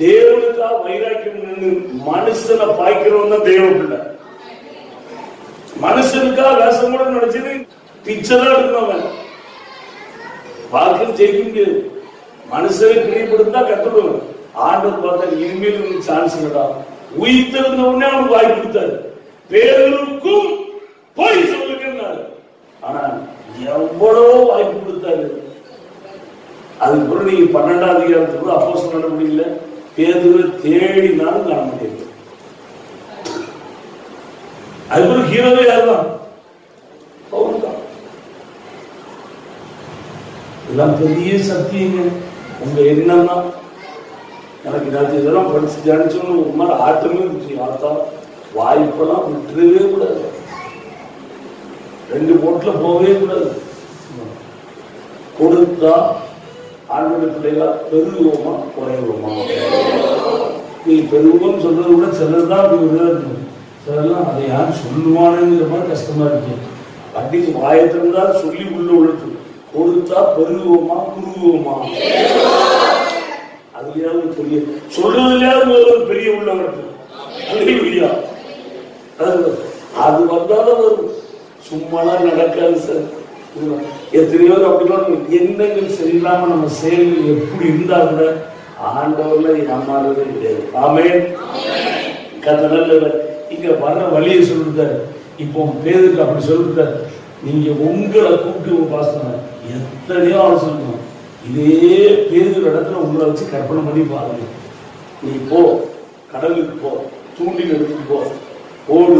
தேவனுக்காக வைராக்கியம் மனுஷனை பாய்க்கிறவன் தான் தேவ பிள்ளை. மனுஷனுக்காக வேஷம் கூட நினைச்சது பிச்சைதான் எடுக்கணும். வாக்கு ஜெயிக்க முடியாது. மனுஷனை பிரியப்படுத்தா கத்துடுவேன். ஆண்டவர் பார்த்தா இனிமேல் உனக்கு சான்ஸ் இல்லடா. உயிர்த்தெழுந்த உடனே அவனுக்கு வாய்ப்பு கொடுத்தாரு. பேருக்கும் போய் சொல்லுகிறாரு. ஆனா எவ்வளவு வாய்ப்பு கொடுத்தாரு. அதுக்கு பிறகு நீங்க 12வது அதிகாரத்துக்கு அப்போஸ்தலர் நடவடிக்கையில பேதுருவை தேடினாலும் காண முடியாது. அதுக்கு ஒரு ஹீரோவே யாருதான்? பவுல் தான். இதெல்லாம் பெரிய சக்திங்க. உங்க எண்ணம் தான். எனக்கு இதெல்லாம் படிச்சு தியானிச்சோன்னு ஒரு மாதிரி ஆட்டமே இருந்துச்சு. ஆத்தா வாய்ப்பெல்லாம் விட்டுறவே கூடாது, 2 போட்ல போகவே கூடாது. கொடுத்தா ஆண்டோட பிள்ளைகளா பெருகுவோமா குறைவோமா? நீ பெருகுவோம் சொல்றதை விட சிலர் தான் அப்படி ஒரு இருக்கு. சிலர்லாம் அதை யாரும் சொல்லுவானுங்கிற மாதிரி கஷ்டமா இருக்கு. அட்லீஸ்ட் வாயத்திலிருந்தா சொல்லி உள்ள உழைச்சு கொடுத்தா பெருகுவோமா குறுகுவோமா? அதுலயாவது பெரிய சொல்றதுலயாவது ஒரு பெரிய உள்ளவர்கள் அது வந்தாலும் வரும். சும்மாலாம் நடக்காது சார். எத்தனையோ அப்படிலாம் எண்ணங்கள் சரியில்லாம நம்ம செயல்கள் எப்படி இருந்தா கூட ஆண்டவர்ல ஏமாறதே கிடையாது. ஆமென். கர்த்தர் இங்க வர்ற வழியை சொல்லிட்டாரு. இப்போ பேருக்கு அப்படி சொல்லிட்டாரு. நீங்க உங்களை கூப்பிட்டு பாசன எத்தனையோ ஆள் சொல்லணும். இதே பேருக்கு இடத்துல உங்களை வச்சு கற்பனை பண்ணி பாருங்க. நீ போ, கடலுக்கு போ, தூண்டில் எடுத்துட்டு போ, ஓடு,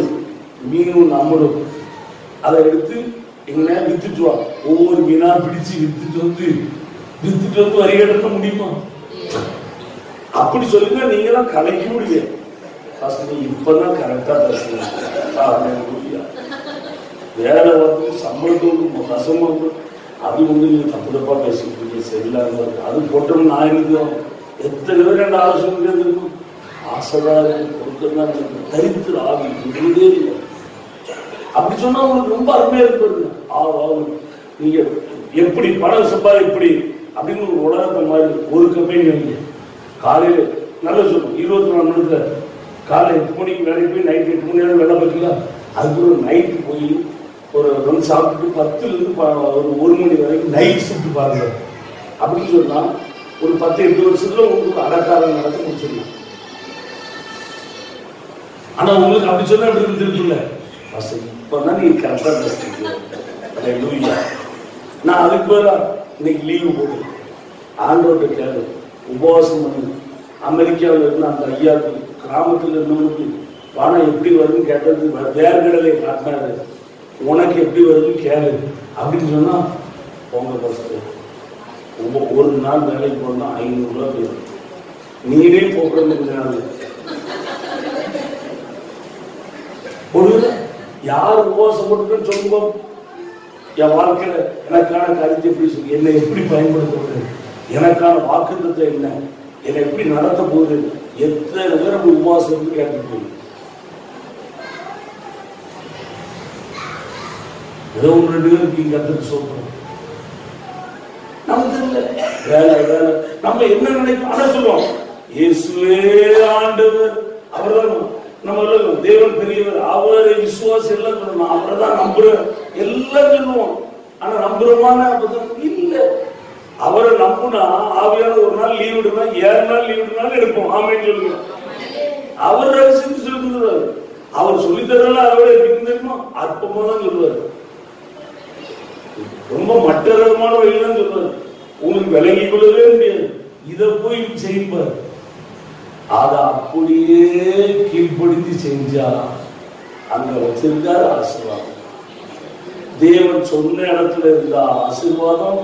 மீனும் நம்மளும் அதை எடுத்து எங்க வித்துட்டு வா. ஒவ்வொரு மீனா பிடிச்சு வித்துட்டு வந்து வரிகட்ட முடியுமா? அப்படி சொல்லுங்க. நீங்க எல்லாம் கலைக்க முடியாது. இப்பதான் கரெக்டா பேசுறீங்க. வேலை வந்து சம்பளத்தோடு கசமா அது நீங்க தப்பு தப்பா பேசிட்டு இருக்கீங்க. சரியில்லாத அது போட்டோம். நான் எனக்கு எத்தனை பேர் 2 ஆலோசனை இருக்கும். ஆசைதான் கொடுக்கதான் தரித்து ஆவி இருந்தே இல்லை. அப்படி சொன்னா உங்களுக்கு ரொம்ப அருமையா இருப்பாரு. நீங்க எப்படி பணம் சம்பாதி எப்படி அப்படின்னு ஒரு உலகத்தை மாதிரி ஒரு கம்பெனி வைங்க. காலையில நல்ல சொல்லும் 24 மணி நேரத்துல காலை 8 மணிக்கு வேலைக்கு போய் நைட் 8 மணி நேரம் வேலை பார்க்கலாம். அதுக்கப்புறம் நைட்டு போய் ஒரு வந்து சாப்பிட்டுட்டு 10லேருந்து ஒரு 1 மணி வரைக்கும் நைட் ஷிஃப்ட் பாருங்க. அப்படின்னு சொன்னா ஒரு 10-8 வருஷத்துல உங்களுக்கு அடக்காரம் நடத்த முடிச்சிடலாம். ஆனா உங்களுக்கு அப்படி சொன்னா எப்படி இருந்துருக்குல்ல, இப்பதான் நீங்க கரெக்டா பேசுறீங்க. நான் அதுக்கு பதிலா இன்னைக்கு லீவு போட்டு ஆண்டோட்ட கேளு, உபவாசம் பண்ணு. அமெரிக்காவில் இருந்து அந்த ஐயாவுக்கு கிராமத்தில் இருந்தவங்களுக்கு வானம் எப்படி வருதுன்னு கேட்டது வேர்கடலை காட்டினாரு. உனக்கு எப்படி வருதுன்னு கேளு அப்படின்னு சொன்னா உங்க பசங்க ஒரு நாள் வேலைக்கு போனா 500 ரூபா போயிடும். நீனே போடுறது ஒரு யார் உபவாசம் போட்டுன்னு சொல்லுங்க. என் வாழ்க்கையில எனக்கான கருத்து எப்படி சொல்லி என்னை எப்படி பயன்படுத்த, எனக்கான வாக்குத்தத்தை என்ன, என்னை எப்படி நடத்த போகுது, எத்தனை பேர் உபவாசம் கேட்டு போகுது. ஏதோ 1-2 பேருக்கு கத்துட்டு சொல்றோம். நமக்கு இல்லை வேலை வேலை. நம்ம என்ன நினைப்போம் அதை சொல்லுவோம். இயேசுவே ஆண்டவர், அவர்தான் நம்ம தேவன் பெரியவர், அவரை விசுவாசம் எல்லாம் சொல்லணும். அவரை தான் நம்புறோம் எல்லாம் சொல்லுவோம். ஆனா நம்புறமான இல்ல. அவரை நம்புனா ஆவியான ஒரு நாள் லீவ் விடுனா 7 நாள் லீவ் விடுனாலும் எடுப்போம். ஆமைன்னு சொல்லுங்க. அவர் ரகசியத்தை சொல்லி கொடுத்துருவாரு. அவர் சொல்லித்தரலாம். அவரை எப்படி தெரியுமா அற்பமா தான் சொல்லுவாரு. ரொம்ப மட்டரகமான வழிதான் சொல்றாரு. உங்களுக்கு விலகி கொள்ளவே முடியாது. இதை போய் செய்வார். அதை அப்படியே கீழ்படுத்தி செஞ்சா அங்க வச்சிருக்காரு ஆசீர்வாதம். தேவன் சொன்ன இடத்துல இருந்த ஆசீர்வாதம்,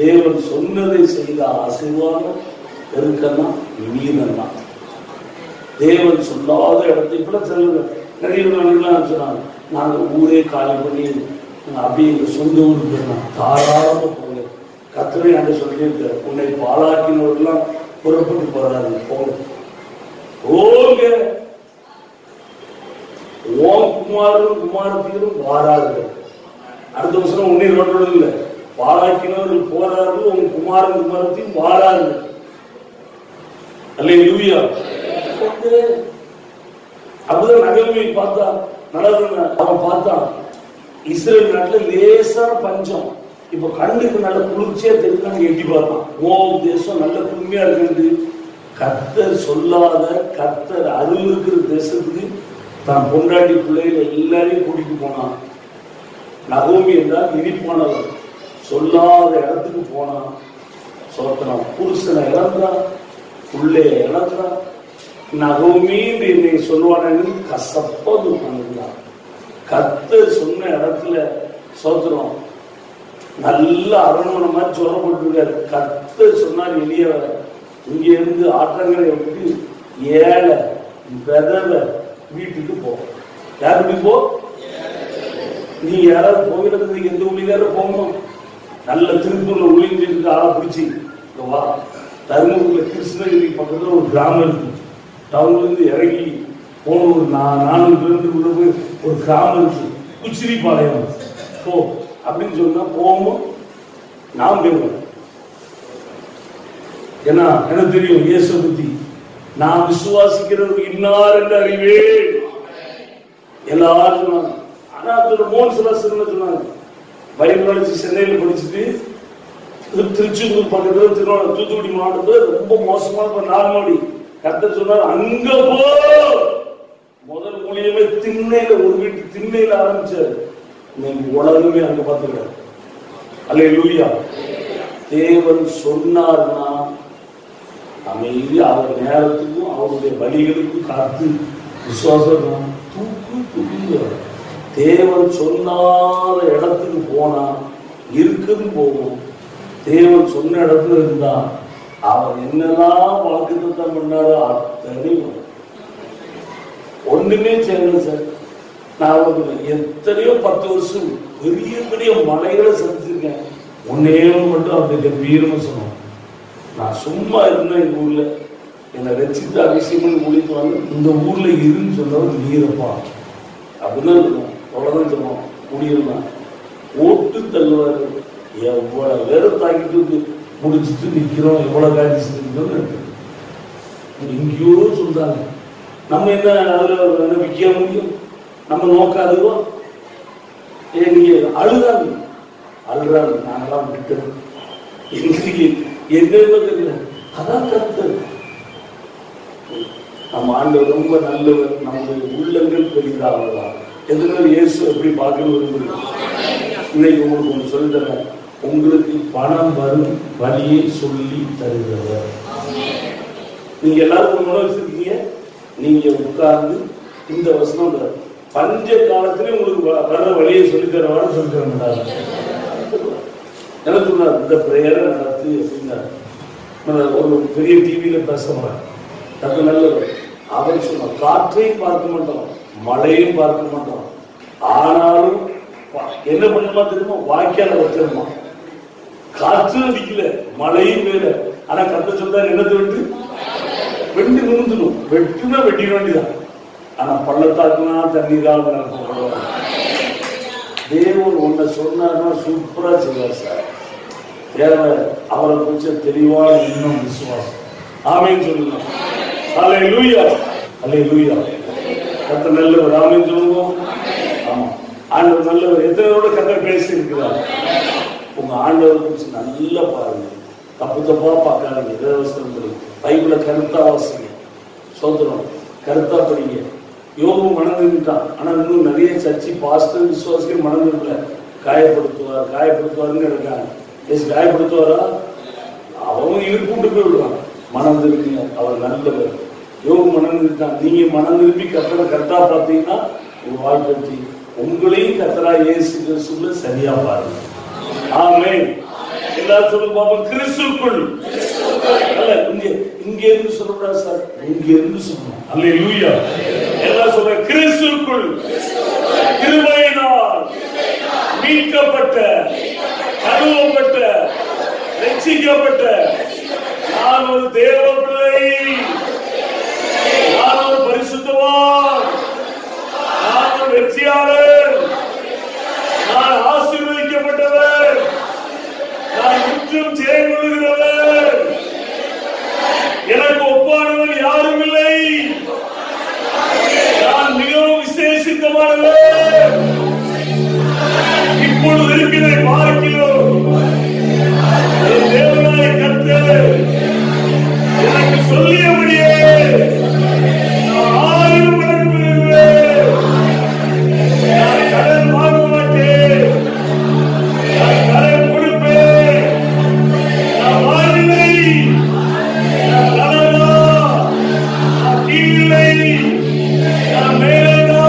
தேவன் சொன்னதை செய்த ஆசீர்வாதம் இருக்குன்னா மீனா. தேவன் சொல்லாத இடத்தை கூட சொல்லுங்க. நிறைய நாள் சொன்னாங்க, நாங்க ஊரே காலி பண்ணி அப்படியே எங்க சொந்த ஊருக்கு போயிடலாம், தாராளமா போங்க. கர்த்தரே அங்க சொல்லியிருக்காரு, உன்னை பாழாக்கினவர்கள்லாம் புறப்பட்டு போறாரு, போங்க போங்க. ஓம் குமாரும் குமாரத்திலும் வாராது. அடுத்த வருஷம் உன்னை ரோட்டோடு இல்லை, பாழாக்கினவர்கள் போறார்கள், உங்க குமாரன் குமாரத்தையும் வாராது. அல்லேலூயா. அப்படிதான் நகர்மை பார்த்தா நடந்த அவன் பார்த்தான். இஸ்ரேல் நாட்டுல லேசான பஞ்சம், இப்ப கண்ணுக்கு நல்ல குளிர்ச்சியா தெரிஞ்சு எட்டி பார்த்தான். தேசம் நல்ல குளுமையா இருக்கு. கர்த்தர் சொல்லாத, கர்த்தர் அருள் இருக்கிற தேசத்துக்கு தான் பொண்டாட்டி பிள்ளைகளை எல்லாரையும் கூட்டிட்டு போனான். நகோமி என்றால் இனிப்பானவர். சொல்லாத இடத்துக்கு போனான். சோத்திரம். புருஷனை இழந்தான், பிள்ளைய இழந்தான். நகோமி என்னை சொல்லுவானு கசப்பா உட்கார்ந்துருந்தான். கர்த்தர் சொன்ன இடத்துல சோத்திரம் நல்ல அரண்மனை மாதிரி சொல்லப்பட்டிருக்காரு. கர்த்தர் சொன்னார் வெளியே வர, இங்க இருந்து ஆற்றங்கரை விட்டு ஏழை விதவை வீட்டுக்கு போ. யார் வீட்டுக்கு போ? நீ யாராவது போகிறதுக்கு எந்த ஊழியாரும் போகணும். நல்ல திருப்பூர்ல ஊழியர்களுக்கு ஆளா பிடிச்சி வா. தருமபுரியில கிருஷ்ணகிரி பக்கத்துல ஒரு கிராமம் இருக்கு. டவுன்ல இருந்து இறங்கி போன ஒரு 400 கிலோமீட்டர் போய் ஒரு கிராமம் இருக்கு, குச்சிரிப்பாளையம் போ அப்படின்னு சொன்னா போவோம். நான் போவேன். ஏன்னா எனக்கு தெரியும் இயேசு பத்தி. நான் விசுவாசிக்கிறது இன்னார் என்று அறிவேன் எல்லாரும் சொன்னாங்க. ஆனா அதோட மோன்சலாசன் சொன்னாங்க. பைபிள் படிச்சு சென்னையில் படிச்சுட்டு திருச்செந்தூர் பக்கத்துல தூத்துக்குடி மாவட்டத்துல ரொம்ப மோசமான 4 மாடி. கர்த்தர் சொன்னார், அங்க போ. முதல் ஊழியமே திண்ணையில, ஒரு வீட்டு திண்ணையில ஆரம்பிச்சாரு. நீங்க உலகமே அங்க பார்த்துக்கிறார். அல்லேலூயா. தேவன் சொன்னார்னா அமைதி, அவர் நேரத்துக்கும் அவருடைய வழிகளுக்கும் காத்து விசுவாசம் தூக்கு. தேவன் சொன்னாத இடத்துக்கு போனா இருக்குது போகும். தேவன் சொன்ன இடத்துல இருந்தா அவர் என்னெல்லாம் வாக்குத்தத்தம் பண்ணாரோ அத்தனை ஒண்ணுமே செய்யல சார். நான் எத்தனையோ 10 வருஷம் பெரிய பெரிய மலைகளை சந்திச்சிருக்கேன். ஒன்னே மட்டும் அவருடைய கம்பீரமா சொன்னோம். நான் சும்மா இருந்தேன். எங்க ஊர்ல என்னை ரசித்து அபிஷேகம் முடித்து வந்து இந்த ஊர்ல இருன்னு சொன்னவர் நீரப்பா அப்படிதான் இருக்கும். அவ்வளவுதான் சொல்லுவோம். முடியலாம் ஓட்டு தள்ளுவாரு. எவ்வளவு வேற தாக்கிட்டு முடிச்சுட்டு நிக்கிறோம். எவ்வளவு காட்சி செஞ்சுட்டு எங்கேயோ சொல்றாங்க. நம்ம என்ன அதுல விற்க முடியும்? நம்ம நோக்காதுவோம். நீங்க அழுதாங்க அழுறாங்க, நாங்களாம் விட்டுறோம். என்ன அதான் கருத்து. நம்ம ஆண்டவர் ரொம்ப நல்லவர், நம்முடைய உள்ளங்கள் பெரிதாகலாம். எதுனால இயேசு எப்படி பார்க்கணும் விரும்புகிறோம். இன்னைக்கு உங்களுக்கு ஒன்று சொல்லி தரேன், உங்களுக்கு பணம் வரும் வழியை சொல்லி தருகிறவர். நீங்க எல்லாரும் உணவு வச்சிருக்கீங்க, நீங்க உட்கார்ந்து இந்த வசனம் பஞ்ச காலத்திலே உங்களுக்கு வர வழியை சொல்லி தருவான்னு சொல்லி தர எனக்கு இந்த பிரேயரை நடத்து அப்படின்னா ஒரு பெரிய டிவியில பேசுறேன். அது நல்லது. அவர் சொன்ன காற்றையும் பார்க்க மாட்டோம், மழையும் பார்க்க மாட்டோம், ஆனாலும் என்ன பண்ணுமா தெரியுமா, வாய்க்கால வச்சிருமா. காற்று அடிக்கல, மழையும் வேற, ஆனா கத்த சொல்றாரு என்னத்தை விட்டு வெட்டி விழுந்துடும். வெட்டுனா வெட்டிட வேண்டியதான். ஆனா பள்ளத்தாக்குனா தண்ணீராக நடத்தப்படுவாங்க. தேவன் ஒன்ன சொன்னார்னா சூப்பரா செய்வார் சார். தேவை அவரை கொஞ்சம் தெளிவான இன்னும் விசுவாசம். ஆமேன்னு சொல்லுங்க. அல்லேலூயா, அல்லேலூயா. கர்த்தர் நல்லவர். ஆமேன்னு சொல்லுவோம். ஆமா, ஆண்டவர் நல்லவர். எத்தனையோட கர்த்தர் பேசி இருக்கிறார். உங்க ஆண்டவர் குறிச்சு நல்லா பாருங்க, தப்பு தப்பா பார்க்காதீங்க. தேவஸ்தம் பைபிள கருத்தா வாசிங்க, சோதரம் கருத்தா படிங்க. யோபு மனந்துட்டான், ஆனா இன்னும் நிறைய சர்ச்சை பாஸ்டர் விசுவாசிகள் மனந்துல காயப்படுத்துவார் காயப்படுத்துவாருன்னு இருக்காங்க. காயப்படுத்துவாரா? அவங்க இவர் கூட்டு போய் விடுவாங்க. மனம் திரும்பிங்க, அவர் நல்லவர். யோகு மனம் திரும்பிட்டான். நீங்க மனம் திரும்பி கர்த்தரை கரெக்டா பார்த்தீங்கன்னா உங்க வாழ்க்கை உங்களையும் கர்த்தரா இயேசு கிறிஸ்துவுல சரியா பாருங்க. ஆமென். எல்லாரும் சொல்லுங்க பாப்போம், கிறிஸ்துவுக்குள். அல்ல இங்க இருந்து சொல்லக்கூடாது சார், இங்க இருந்து சொல்லணும். அல்லேலூயா. எல்லாரும் சொல்லுங்க, கிறிஸ்துவுக்குள் கிருபையினால் மீட்கப்பட்ட, கழுவப்பட்ட, ரட்சிக்கப்பட்ட நான் ஒரு தேவ பிள்ளை, நான் ஒரு பரிசுத்தவான், நான் ஒரு வெற்றியாளர், நான் ஆசீர்வதிக்கப்பட்டவர், நான் முற்றும் செயல்படுகிறவர், எனக்கு ஒப்பானவர் யாரும் இல்லை, நான் மிகவும் விசேஷித்தமானவர், இப்பொழுது இருக்கிற பார்க்கிறோம் தேவனாய கர்த்தர் எனக்கு சொல்லியபடியே நான் 1000 மடங்கு பெறுவேன். நான் கடன் வாங்க மாட்டேன், நான் கடன் கொடுப்பேன். நான் வாழில்லை, நான் கலனா, நான் கீழில்லை, நான் மேலனா.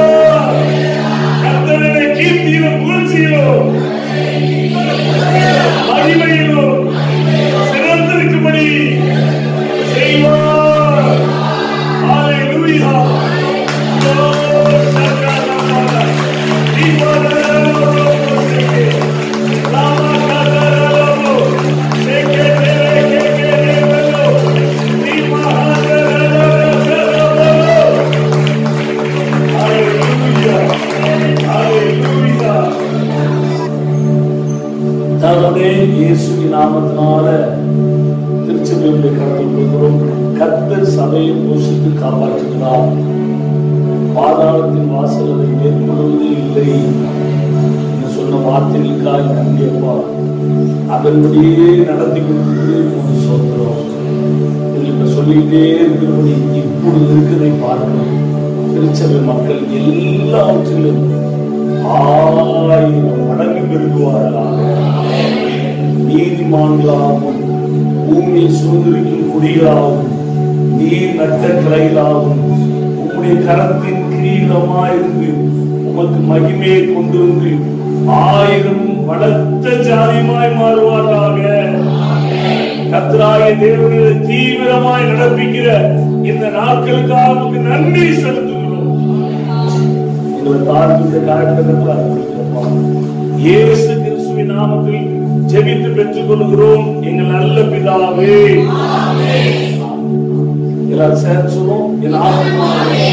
கர்த்தரை கீர்த்தியிலும் புகழ்ச்சியிலும் மகிமையிலும் சிறந்திருக்கும்படி செய்வார். அல்லேலூயா. இயேசுவின் நாமத்தினால திருச்சபையுடைய கருத்தில் கொடுக்கிறோம். கர்த்தர் சபையை போஷித்து காப்பாற்றுகிறார். பாதாளத்தின் வாசல் அதை மேற்கொள்வதே இல்லை என்று சொன்ன வார்த்தைகளுக்காக நன்றியப்பா. அதன்படியே நடத்தி கொடுத்து சோத்திரம். எங்களுக்கு சொல்லிக்கிட்டே இருக்கிறபடி இப்பொழுது இருக்கிறதை பார்க்கணும். திருச்சபை மக்கள் எல்லாவற்றிலும் 1000 மடங்கு பெருகுவார்களாக. நீதிமான்களாகவும் பூமியை சுதந்திரிக்கும் குடிகளாகவும் நீர் நட்ட கிளைகளாகவும் உம்முடைய கரத்தின் கிரீடமாயிருந்து உமக்கு மகிமையை கொண்டு வந்து 1000 பலத்த ஜாதியுமாய் மாறுவார்களாக. கர்த்தராகிய தேவனை தீவிரமாய் நடப்பிக்கிற இந்த நாட்களுக்காக உமக்கு நன்றி செலுத்துகிறோம். எங்களை தாழ்ந்த காரியத்தை அர்ப்பணிக்கிறோம். இயேசு கிறிஸ்துவின் நாமத்தில் ஜெபித்து பெற்றுக் கொள்கிறோம் எங்கள் நல்ல பிதாவே. எல்லாரும் சேர்ந்து சொல்லுவோம். என் ஆத்துமாவே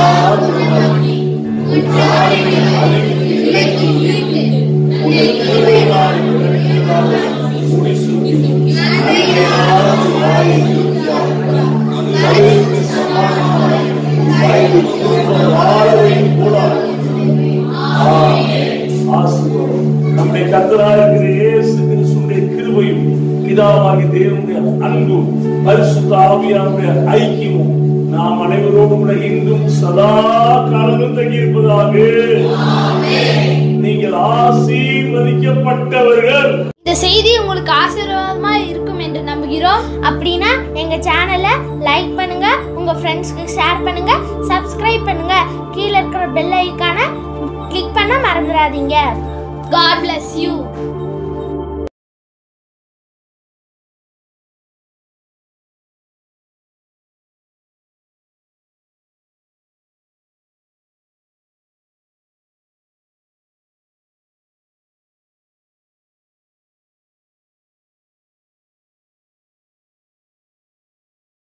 அவர் பிதாவாகிய தேவனுடைய அன்பு பரிசுத்த ஆவியானுடைய ஐக்கியமும் நாம் அனைவரோடும் கூட இன்றும் சதா காலமும் தங்கியிருப்பதாக. நீங்கள் ஆசீர்வதிக்கப்பட்டவர்கள். இந்த செய்தி உங்களுக்கு ஆசீர்வாதமா இருக்கும் என்று நம்புகிறோம். அப்படின்னா எங்க சேனலை லைக் பண்ணுங்க, உங்க ஃப்ரெண்ட்ஸ்க்கு ஷேர் பண்ணுங்க, சப்ஸ்கிரைப் பண்ணுங்க, கீழே இருக்கிற பெல் ஐகானை கிளிக் பண்ண மறந்துடாதீங்க. God bless you.